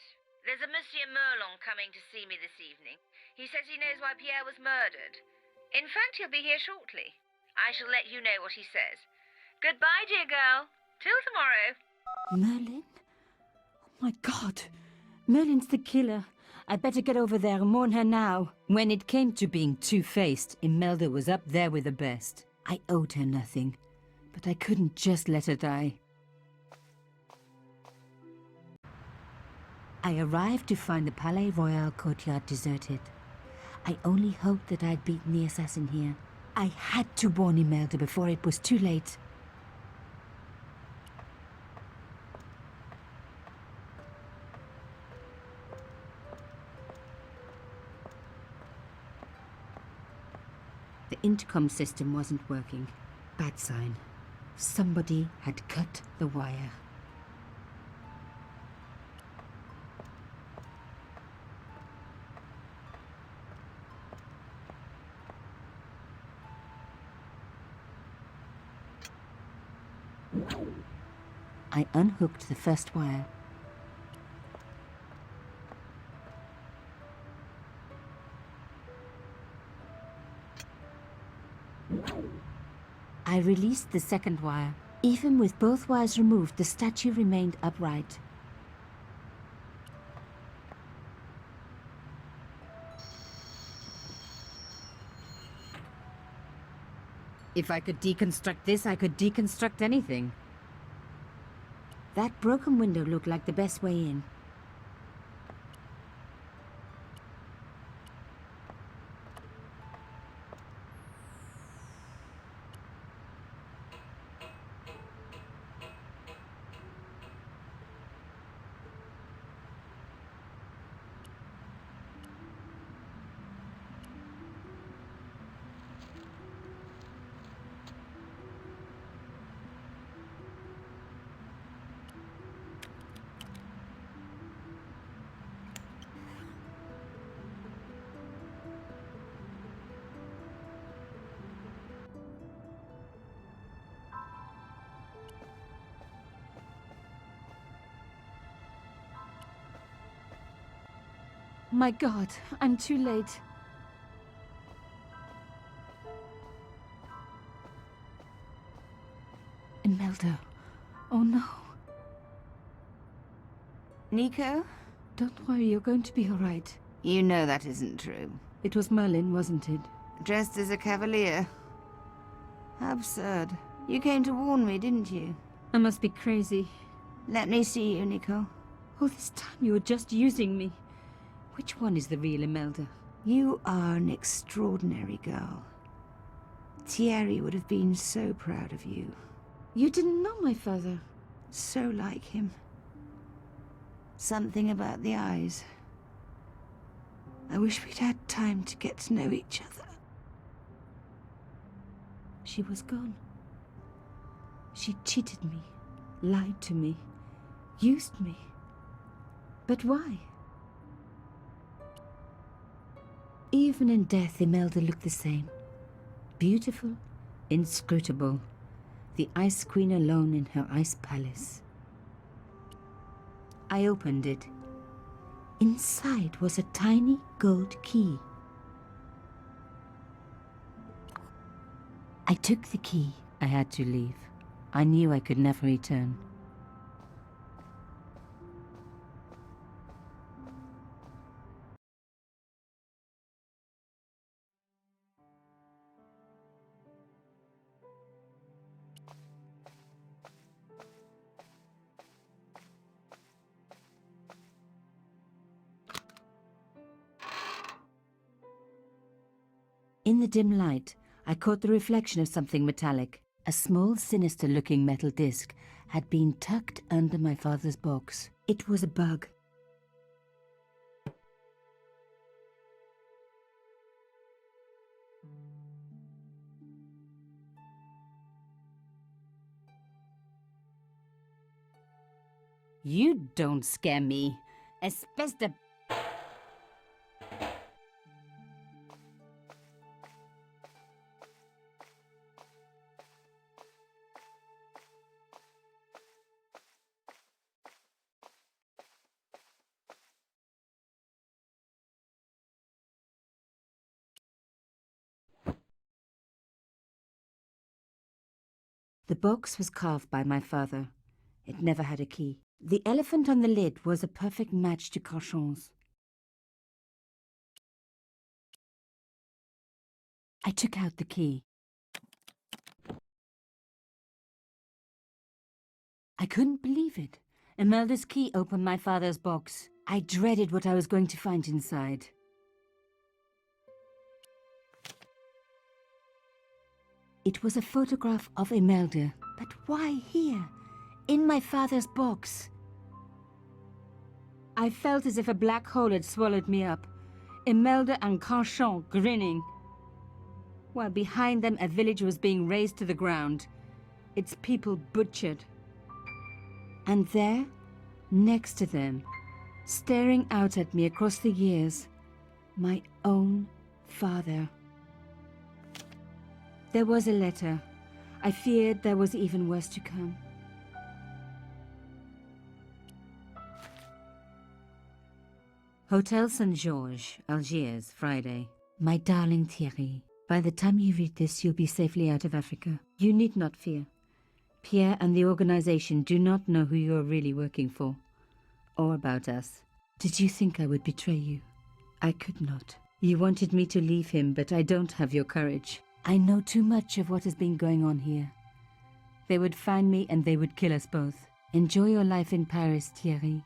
There's a Monsieur Merlon coming to see me this evening. He says he knows why Pierre was murdered. In fact, he'll be here shortly. I shall let you know what he says. Goodbye, dear girl. Till tomorrow. Merlin? Oh my God. Merlin's the killer. I better get over there and warn her now. When it came to being two-faced, Imelda was up there with the best. I owed her nothing, but I couldn't just let her die. I arrived to find the Palais Royal courtyard deserted. I only hoped that I'd beaten the assassin here. I had to warn Imelda before it was too late. The intercom system wasn't working. Bad sign. Somebody had cut the wire. I unhooked the first wire. I released the second wire. Even with both wires removed, the statue remained upright. If I could deconstruct this, I could deconstruct anything. That broken window looked like the best way in. My God, I'm too late. Imelda. Oh no. Nico? Don't worry, you're going to be all right. You know that isn't true. It was Merlin, wasn't it? Dressed as a cavalier. How absurd. You came to warn me, didn't you? I must be crazy. Let me see you, Nico. All this time you were just using me. Which one is the real Imelda? You are an extraordinary girl. Thierry would have been so proud of you. You didn't know my father. So like him. Something about the eyes. I wish we'd had time to get to know each other. She was gone. She cheated me, lied to me, used me. But why? Even in death, Imelda looked the same. Beautiful, inscrutable. The Ice Queen alone in her ice palace. I opened it. Inside was a tiny gold key. I took the key. I had to leave. I knew I could never return. In the dim light, I caught the reflection of something metallic. A small, sinister-looking metal disc had been tucked under my father's box. It was a bug. You don't scare me. Espèce de... The box was carved by my father. It never had a key. The elephant on the lid was a perfect match to Carchon's. I took out the key. I couldn't believe it. Imelda's key opened my father's box. I dreaded what I was going to find inside. It was a photograph of Imelda. But why here? In my father's box? I felt as if a black hole had swallowed me up. Imelda and Carchon grinning. While behind them a village was being razed to the ground. Its people butchered. And there, next to them, staring out at me across the years, my own father. There was a letter. I feared there was even worse to come. Hotel St. Georges, Algiers, Friday. My darling Thierry, by the time you read this, you'll be safely out of Africa. You need not fear. Pierre and the organization do not know who you are really working for, or about us. Did you think I would betray you? I could not. You wanted me to leave him, but I don't have your courage. I know too much of what has been going on here. They would find me and they would kill us both. Enjoy your life in Paris, Thierry.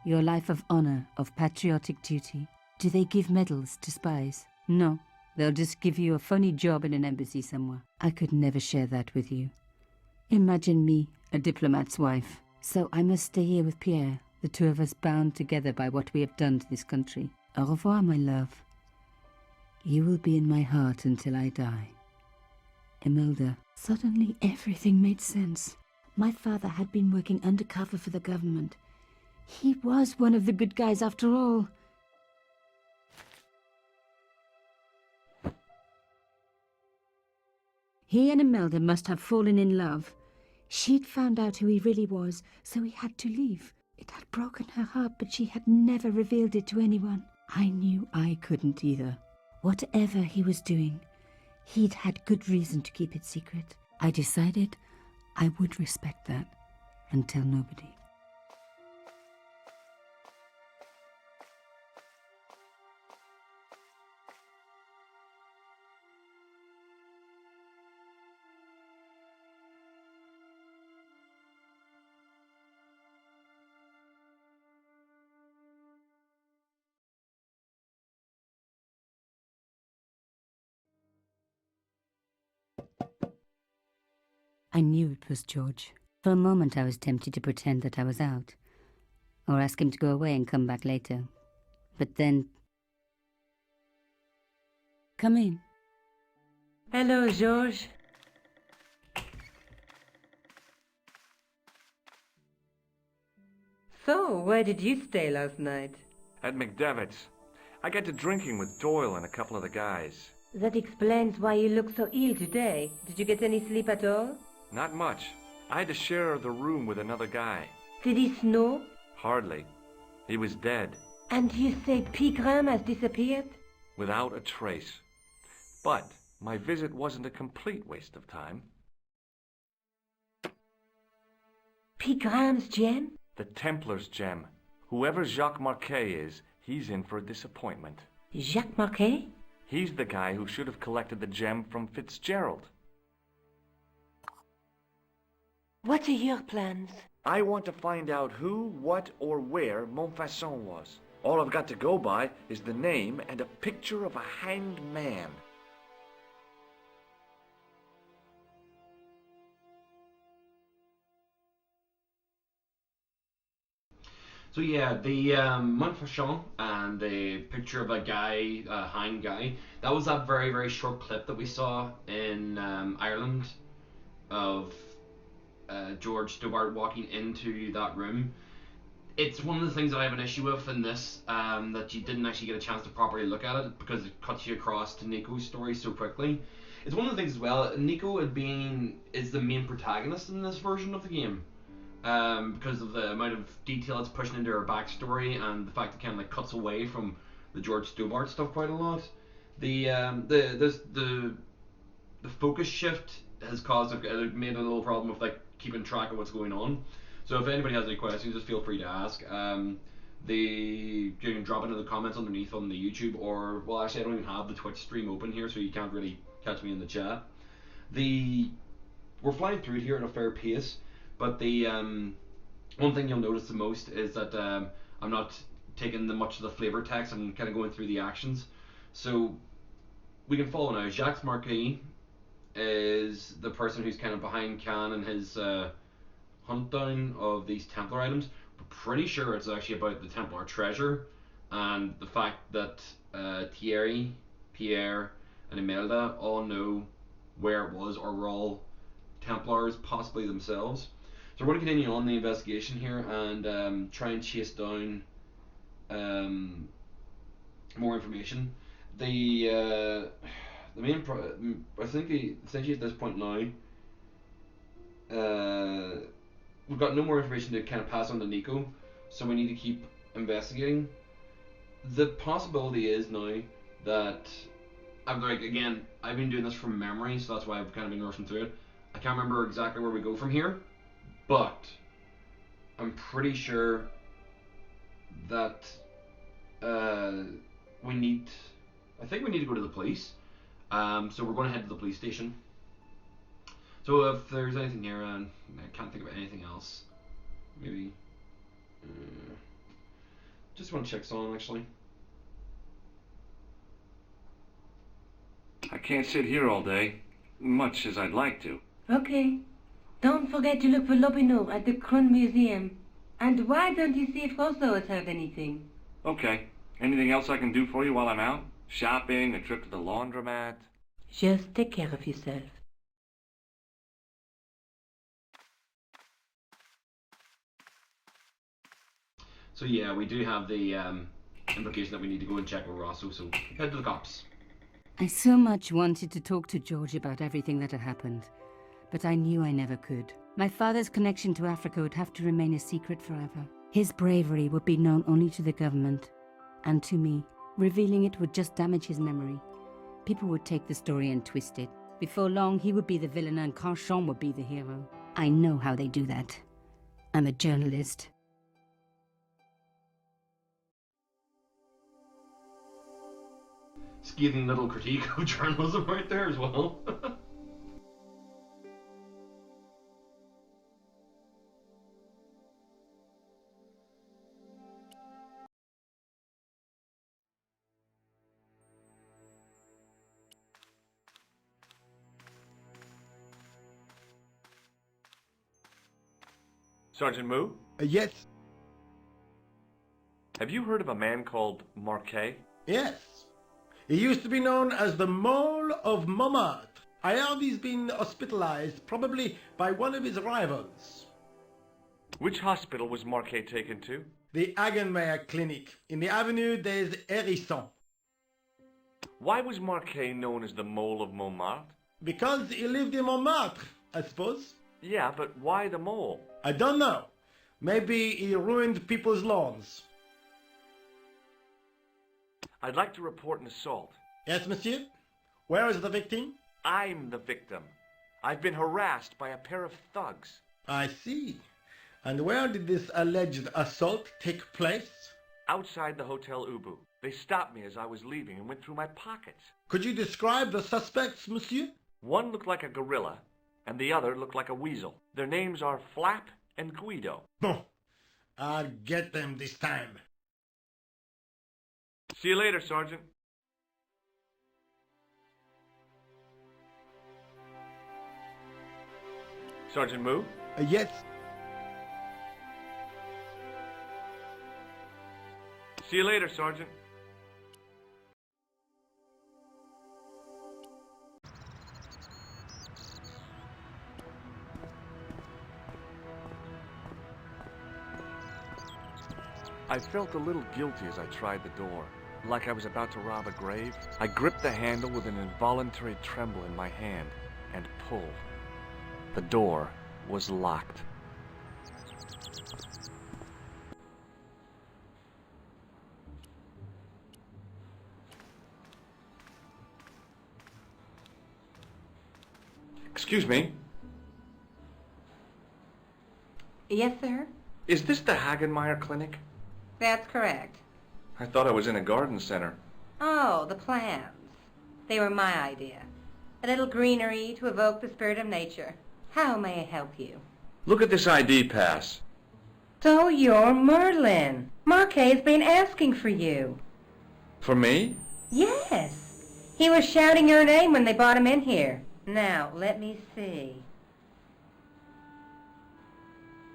Your life of honor, of patriotic duty. Do they give medals to spies? No. They'll just give you a funny job in an embassy somewhere. I could never share that with you. Imagine me, a diplomat's wife. So I must stay here with Pierre, the two of us bound together by what we have done to this country. Au revoir, my love. You will be in my heart until I die. Imelda. Suddenly everything made sense. My father had been working undercover for the government. He was one of the good guys after all. He and Imelda must have fallen in love. She'd found out who he really was, so he had to leave. It had broken her heart, but she had never revealed it to anyone. I knew I couldn't either. Whatever he was doing, he'd had good reason to keep it secret. I decided I would respect that and tell nobody. I knew it was George. For a moment I was tempted to pretend that I was out, or ask him to go away and come back later. But then... Come in. Hello, George. So, where did you stay last night? At McDevitt's. I got to drinking with Doyle and a couple of the guys. That explains why you look so ill today. Did you get any sleep at all? Not much. I had to share the room with another guy. Did he snore? Hardly. He was dead. And you say Pigram has disappeared? Without a trace. But my visit wasn't a complete waste of time. Pigram's gem? The Templar's gem. Whoever Jacques Marquet is, he's in for a disappointment. Jacques Marquet? He's the guy who should have collected the gem from Fitzgerald. What are your plans? I want to find out who, what, or where Montfaucon was. All I've got to go by is the name and a picture of a hanged man. So yeah, the Montfaucon and the picture of a guy, a hanged guy, that was that very, very short clip that we saw in Ireland of George Stobart walking into that room. It's one of the things that I have an issue with in this, that you didn't actually get a chance to properly look at it because it cuts you across to Nico's story so quickly. It's one of the things as well, Nico is the main protagonist in this version of the game. Because of the amount of detail it's pushing into her backstory and the fact it kind of like cuts away from the George Stobart stuff quite a lot. The focus shift has made a little problem with like keeping track of what's going on. So if anybody has any questions, just feel free to ask. You can drop it in the comments underneath on the YouTube, or well, actually I don't even have the Twitch stream open here, so you can't really catch me in the chat. We're flying through it here at a fair pace, but the one thing you'll notice the most is that I'm not taking much of the flavor text. I'm kind of going through the actions. So we can follow now. Jacques Marquis is the person who's kind of behind Can and his hunt down of these Templar items. We're pretty sure it's actually about the Templar treasure and the fact that Thierry, Pierre, and Imelda all know where it was, or were all Templars, possibly themselves. So we're going to continue on the investigation here and try and chase down more information. The main I think essentially at this point now, we've got no more information to kind of pass on to Nico, so we need to keep investigating. The possibility is now that I've been doing this from memory, so that's why I've kind of been rushing through it. I can't remember exactly where we go from here, but I'm pretty sure that we need to go to the police. So we're going to head to the police station. So if there's anything here, I can't think of anything else. Maybe just want to check something actually. I can't sit here all day, much as I'd like to. Okay. Don't forget to look for Lopinot at the Kron Museum. And why don't you see if Rousseau has heard anything? Okay. Anything else I can do for you while I'm out? Shopping, a trip to the laundromat? Just take care of yourself. So yeah, we do have the implication that we need to go and check with Rosso, so head to the cops. I so much wanted to talk to George about everything that had happened, but I knew I never could. My father's connection to Africa would have to remain a secret forever. His bravery would be known only to the government and to me. Revealing it would just damage his memory. People would take the story and twist it. Before long, he would be the villain and Carchon would be the hero. I know how they do that. I'm a journalist. Scathing little critique of journalism right there as well. Sergeant Moo? Yes. Have you heard of a man called Marquet? Yes. He used to be known as the Mole of Montmartre. I heard he's been hospitalized, probably by one of his rivals. Which hospital was Marquet taken to? The Hagenmeyer Clinic, in the Avenue des Hérissons. Why was Marquet known as the Mole of Montmartre? Because he lived in Montmartre, I suppose. Yeah, but why the mole? I don't know. Maybe he ruined people's lawns. I'd like to report an assault. Yes, monsieur? Where is the victim? I'm the victim. I've been harassed by a pair of thugs. I see. And where did this alleged assault take place? Outside the Hotel Ubu. They stopped me as I was leaving and went through my pockets. Could you describe the suspects, monsieur? One looked like a gorilla, and the other looked like a weasel. Their names are Flap and Guido. Bon. I'll get them this time. See you later, Sergeant. Sergeant Moo? Yes. See you later, Sergeant. I felt a little guilty as I tried the door, like I was about to rob a grave. I gripped the handle with an involuntary tremble in my hand and pulled. The door was locked. Excuse me. Yes, sir? Is this the Hagenmeyer Clinic? That's correct. I thought I was in a garden center. Oh, the plants. They were my idea. A little greenery to evoke the spirit of nature. How may I help you? Look at this ID pass. So you're Merlin. Marquet's been asking for you. For me? Yes. He was shouting your name when they brought him in here. Now, let me see.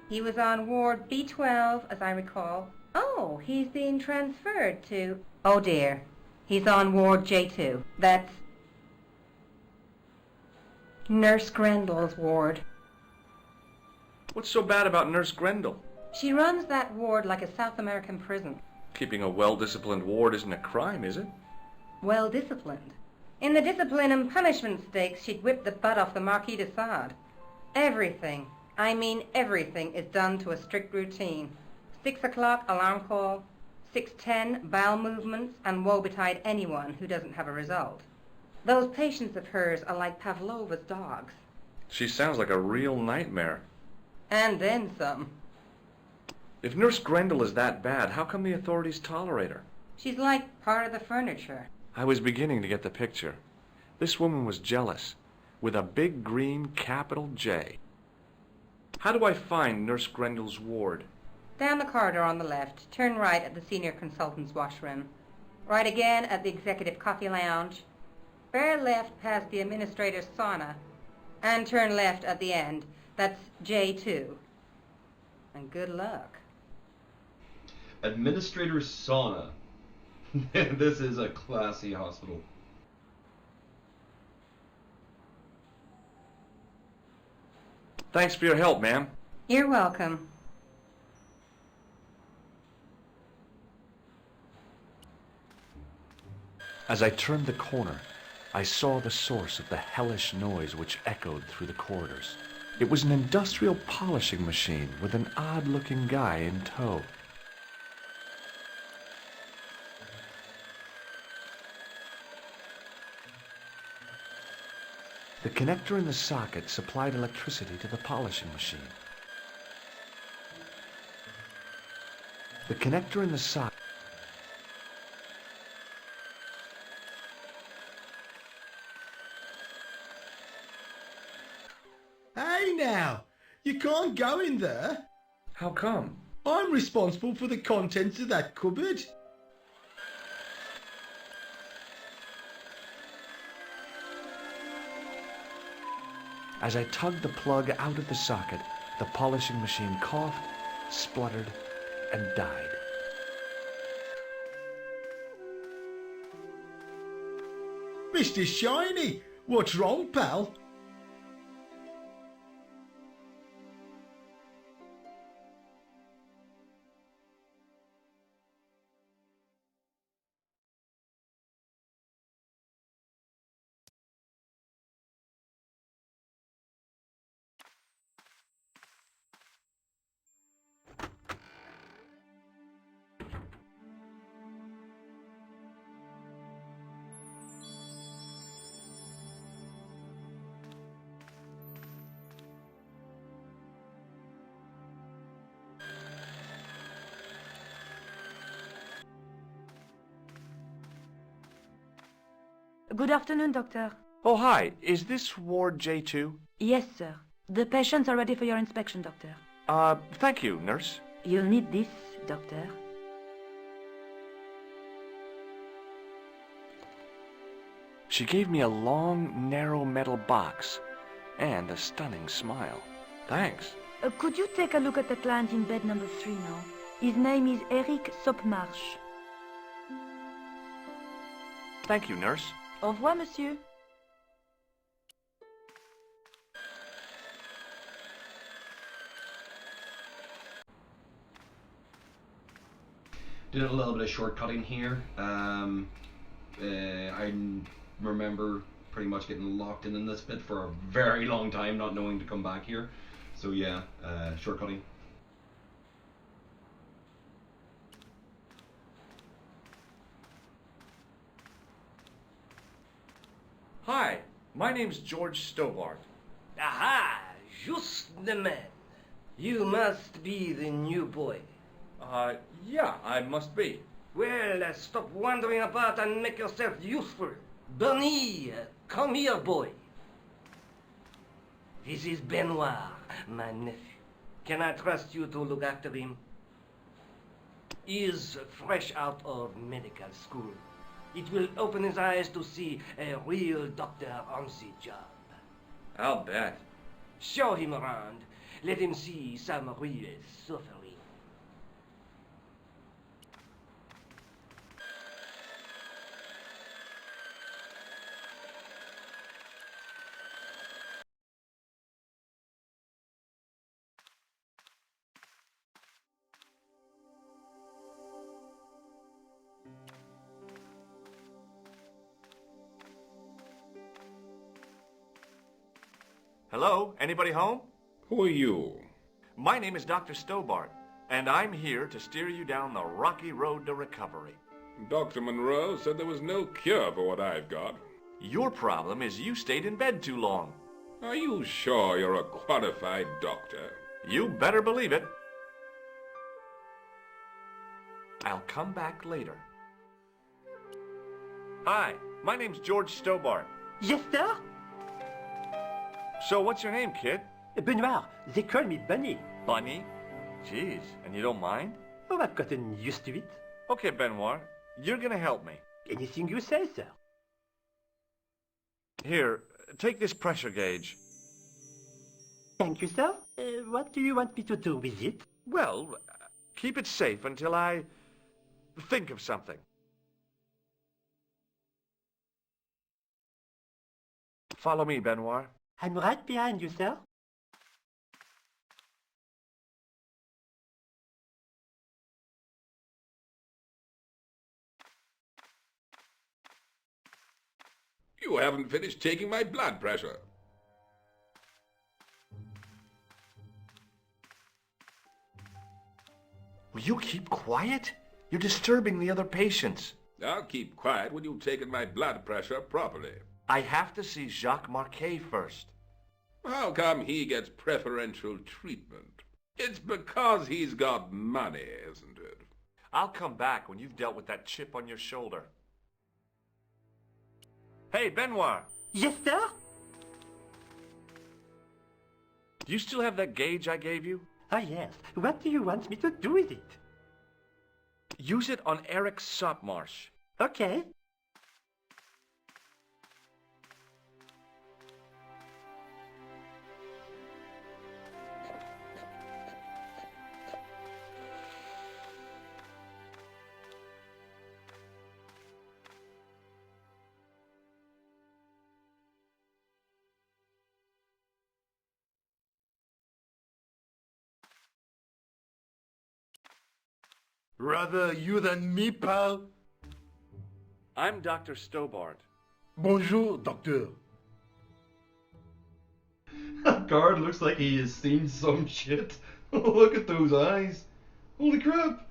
He was on Ward B12, as I recall. Oh, he's being transferred to... Oh, dear. He's on Ward J2. That's Nurse Grendel's ward. What's so bad about Nurse Grendel? She runs that ward like a South American prison. Keeping a well-disciplined ward isn't a crime, is it? Well disciplined. In the discipline and punishment stakes, she'd whip the butt off the Marquis de Sade. Everything, I mean everything, is done to a strict routine. 6 o'clock alarm call, 6:10 bowel movements, and woe betide anyone who doesn't have a result. Those patients of hers are like Pavlova's dogs. She sounds like a real nightmare. And then some. If Nurse Grendel is that bad, how come the authorities tolerate her? She's like part of the furniture. I was beginning to get the picture. This woman was jealous, with a big green capital J. How do I find Nurse Grendel's ward? Down the corridor on the left, turn right at the senior consultant's washroom. Right again at the executive coffee lounge. Bear left past the administrator's sauna. And turn left at the end. That's J2. And good luck. Administrator's sauna. This is a classy hospital. Thanks for your help, ma'am. You're welcome. As I turned the corner, I saw the source of the hellish noise which echoed through the corridors. It was an industrial polishing machine with an odd-looking guy in tow. The connector in the socket supplied electricity to the polishing machine. The connector in the socket... Hey now, you can't go in there. How come? I'm responsible for the contents of that cupboard. As I tugged the plug out of the socket, the polishing machine coughed, spluttered, and died. Mr. Shiny, what's wrong, pal? Good afternoon, Doctor. Oh, hi. Is this Ward J2? Yes, sir. The patients are ready for your inspection, Doctor. Thank you, nurse. You'll need this, Doctor. She gave me a long, narrow metal box and a stunning smile. Thanks. Could you take a look at the client in bed number 3 now? His name is Eric Sopmarsh. Thank you, nurse. Au revoir, monsieur. Did a little bit of shortcutting here. I remember pretty much getting locked in this bit for a very long time, not knowing to come back here. So yeah, shortcutting. Hi, my name's George Stobart. Aha! Just the man. You must be the new boy. Yeah, I must be. Well, stop wandering about and make yourself useful. Bernie, come here, boy. This is Benoit, my nephew. Can I trust you to look after him? He is fresh out of medical school. It will open his eyes to see a real doctor on the job. I'll bet. Show him around. Let him see some real suffering. Hello? Anybody home? Who are you? My name is Dr. Stobart, and I'm here to steer you down the rocky road to recovery. Dr. Monroe said there was no cure for what I've got. Your problem is you stayed in bed too long. Are you sure you're a qualified doctor? You better believe it. I'll come back later. Hi, my name's George Stobart. Yes, sir? So what's your name, kid? Benoit. They call me Bunny. Bunny? Jeez, and you don't mind? Oh, I've gotten used to it. Okay, Benoit, you're gonna help me. Anything you say, sir. Here, take this pressure gauge. Thank you, sir. What do you want me to do with it? Well, keep it safe until I think of something. Follow me, Benoit. I'm right behind you, sir. You haven't finished taking my blood pressure. Will you keep quiet? You're disturbing the other patients. I'll keep quiet when you've taken my blood pressure properly. I have to see Jacques Marquet first. How come he gets preferential treatment? It's because he's got money, isn't it? I'll come back when you've dealt with that chip on your shoulder. Hey, Benoit! Yes, sir? Do you still have that gauge I gave you? Ah, yes. What do you want me to do with it? Use it on Eric Sopmarsh. Okay. Rather you than me, pal. I'm Dr. Stobart. Bonjour, doctor. That guard looks like he has seen some shit. Look at those eyes. Holy crap.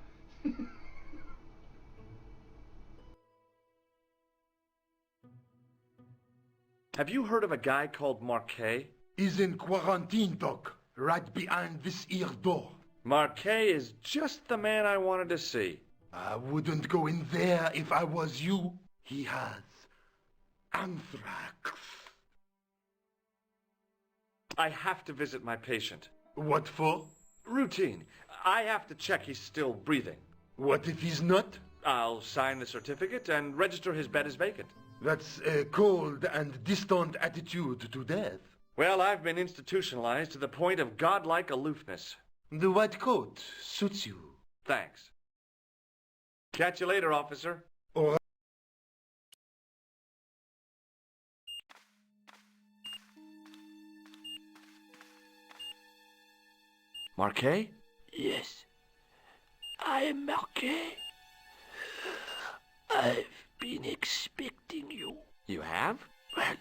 Have you heard of a guy called Marquet? He's in quarantine, doc. Right behind this here door. Marquet is just the man I wanted to see. I wouldn't go in there if I was you. He has anthrax. I have to visit my patient. What for? Routine. I have to check he's still breathing. What if he's not? I'll sign the certificate and register his bed as vacant. That's a cold and distant attitude to death. Well, I've been institutionalized to the point of godlike aloofness. The white coat suits you. Thanks. Catch you later, officer. All right. Marquet? Yes, I am Marquet. I've been expecting you. You have? Well,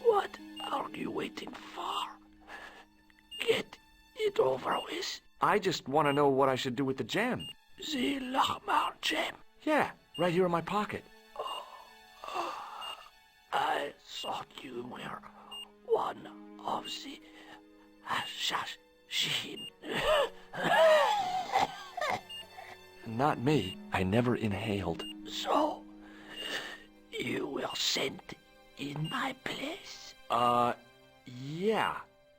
what are you waiting for? Get it over with. I just want to know what I should do with the gem. The Lahmar gem. Yeah, right here in my pocket. I thought you were one of the assassin. Not me. I never inhaled. So, you were sent in my place? Yeah.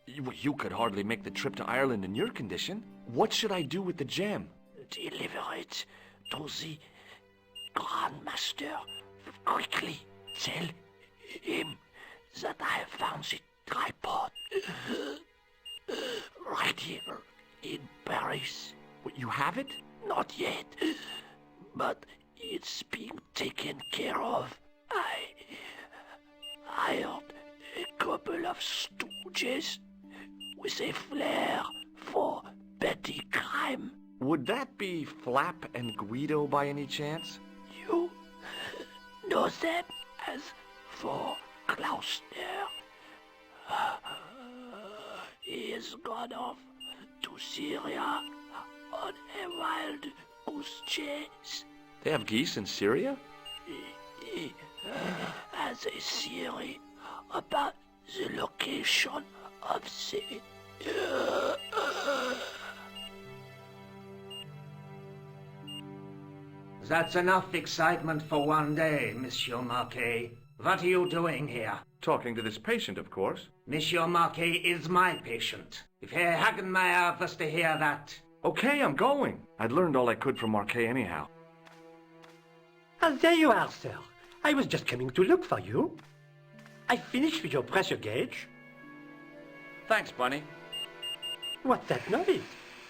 You could hardly make the trip to Ireland in your condition. What should I do with the gem? Deliver it to the Grandmaster. Quickly tell him that I have found the tripod. Right here in Paris. You have it? Not yet, but it's being taken care of. I hired a couple of stooges with a flair for petty crime. Would that be Flap and Guido by any chance? You know them as for Klausner. He has gone off to Syria on a wild goose chase. They have geese in Syria? He has a theory about the location of the... That's enough excitement for one day, Monsieur Marquet. What are you doing here? Talking to this patient, of course. Monsieur Marquet is my patient. If Herr Hagenmeier was to hear that... Okay, I'm going. I'd learned all I could from Marquet anyhow. There you are, sir. I was just coming to look for you. I finished with your pressure gauge. Thanks, Bunny. What's that noise?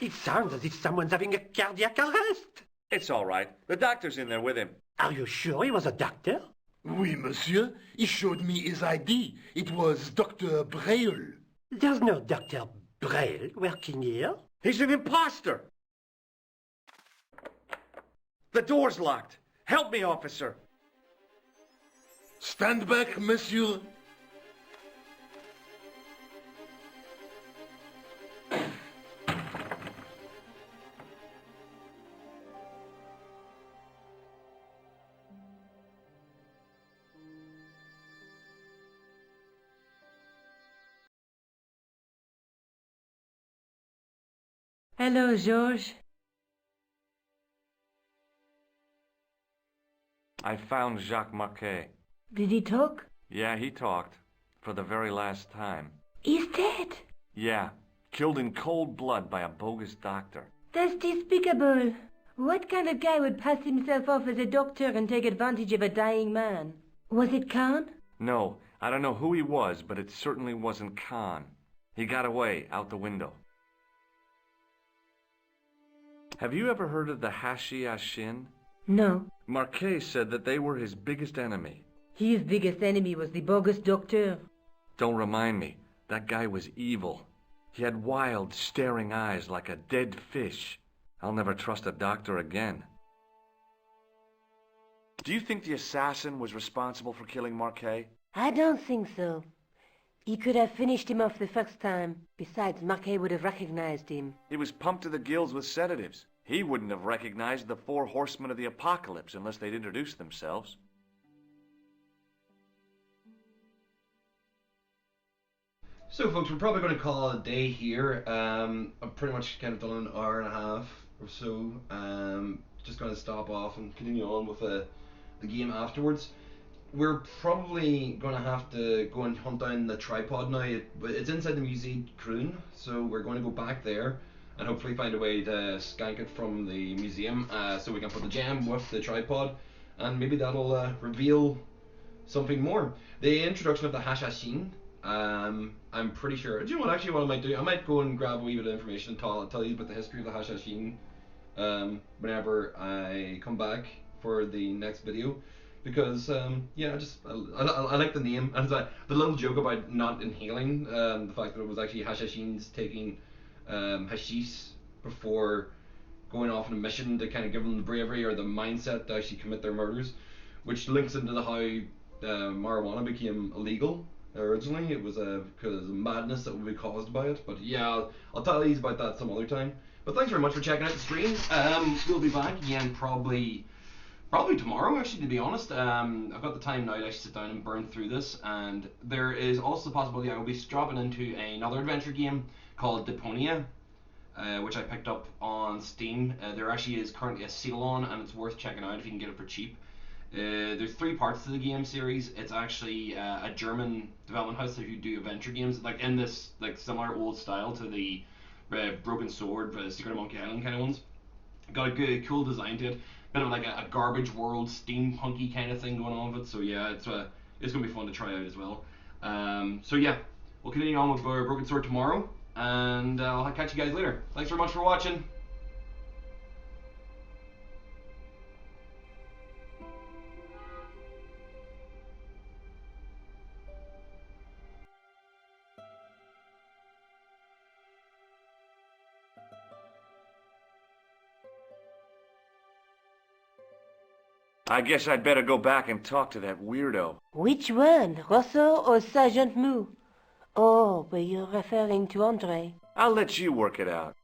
It sounds as if someone's having a cardiac arrest. It's all right. The doctor's in there with him. Are you sure he was a doctor? Oui, monsieur. He showed me his ID. It was Dr. Braille. There's no Dr. Braille working here. He's an imposter! The door's locked. Help me, officer. Stand back, monsieur. Hello, Georges. I found Jacques Marquet. Did he talk? Yeah, he talked. For the very last time. He's dead. Yeah, killed in cold blood by a bogus doctor. That's despicable. What kind of guy would pass himself off as a doctor and take advantage of a dying man? Was it Khan? No, I don't know who he was, but it certainly wasn't Khan. He got away, out the window. Have you ever heard of the PassticheofSkin? No. Marquet said that they were his biggest enemy. His biggest enemy was the bogus doctor. Don't remind me. That guy was evil. He had wild, staring eyes like a dead fish. I'll never trust a doctor again. Do you think the assassin was responsible for killing Marquet? I don't think so. He could have finished him off the first time. Besides, Marquet would have recognized him. He was pumped to the gills with sedatives. He wouldn't have recognized the 4 horsemen of the apocalypse unless they'd introduced themselves. So folks, we're probably going to call it a day here. I've pretty much kind of done an hour and a half or so. Just going to stop off and continue on with the game afterwards. We're probably going to have to go and hunt down the tripod now. It's inside the Musée Kroon, so we're going to go back there and hopefully find a way to skank it from the museum so we can put the gem with the tripod, and maybe that'll reveal something more. The introduction of the PassticheofSkin, I'm pretty sure. Do you know what? Actually, what I might do? I might go and grab a wee bit of information and tell you about the history of the PassticheofSkin whenever I come back for the next video. Because yeah, I like the name, and the little joke about not inhaling, the fact that it was actually Passticheofskins taking hashish before going off on a mission to kind of give them the bravery or the mindset to actually commit their murders, which links into how marijuana became illegal originally. It was because of the madness that would be caused by it. But yeah, I'll tell you about that some other time. But thanks very much for checking out the stream. We'll be back again probably Probably tomorrow, actually, to be honest. I've got the time now to actually sit down and burn through this, and there is also the possibility I will be dropping into another adventure game called Deponia, which I picked up on Steam. There actually is currently a sale on, and it's worth checking out if you can get it for cheap. There's 3 parts to the game series. It's actually a German development house that you do adventure games, like in this like similar old style to the Broken Sword, Secret of Monkey Island kind of ones. Got a good, cool design to it. Bit of like a garbage world, steampunky kind of thing going on with it. So yeah, it's gonna be fun to try out as well. So yeah, we'll continue on with Broken Sword tomorrow, and I'll catch you guys later. Thanks very much for watching. I guess I'd better go back and talk to that weirdo. Which one, Rosso or Sergeant Moo? Oh, but you're referring to Andre. I'll let you work it out.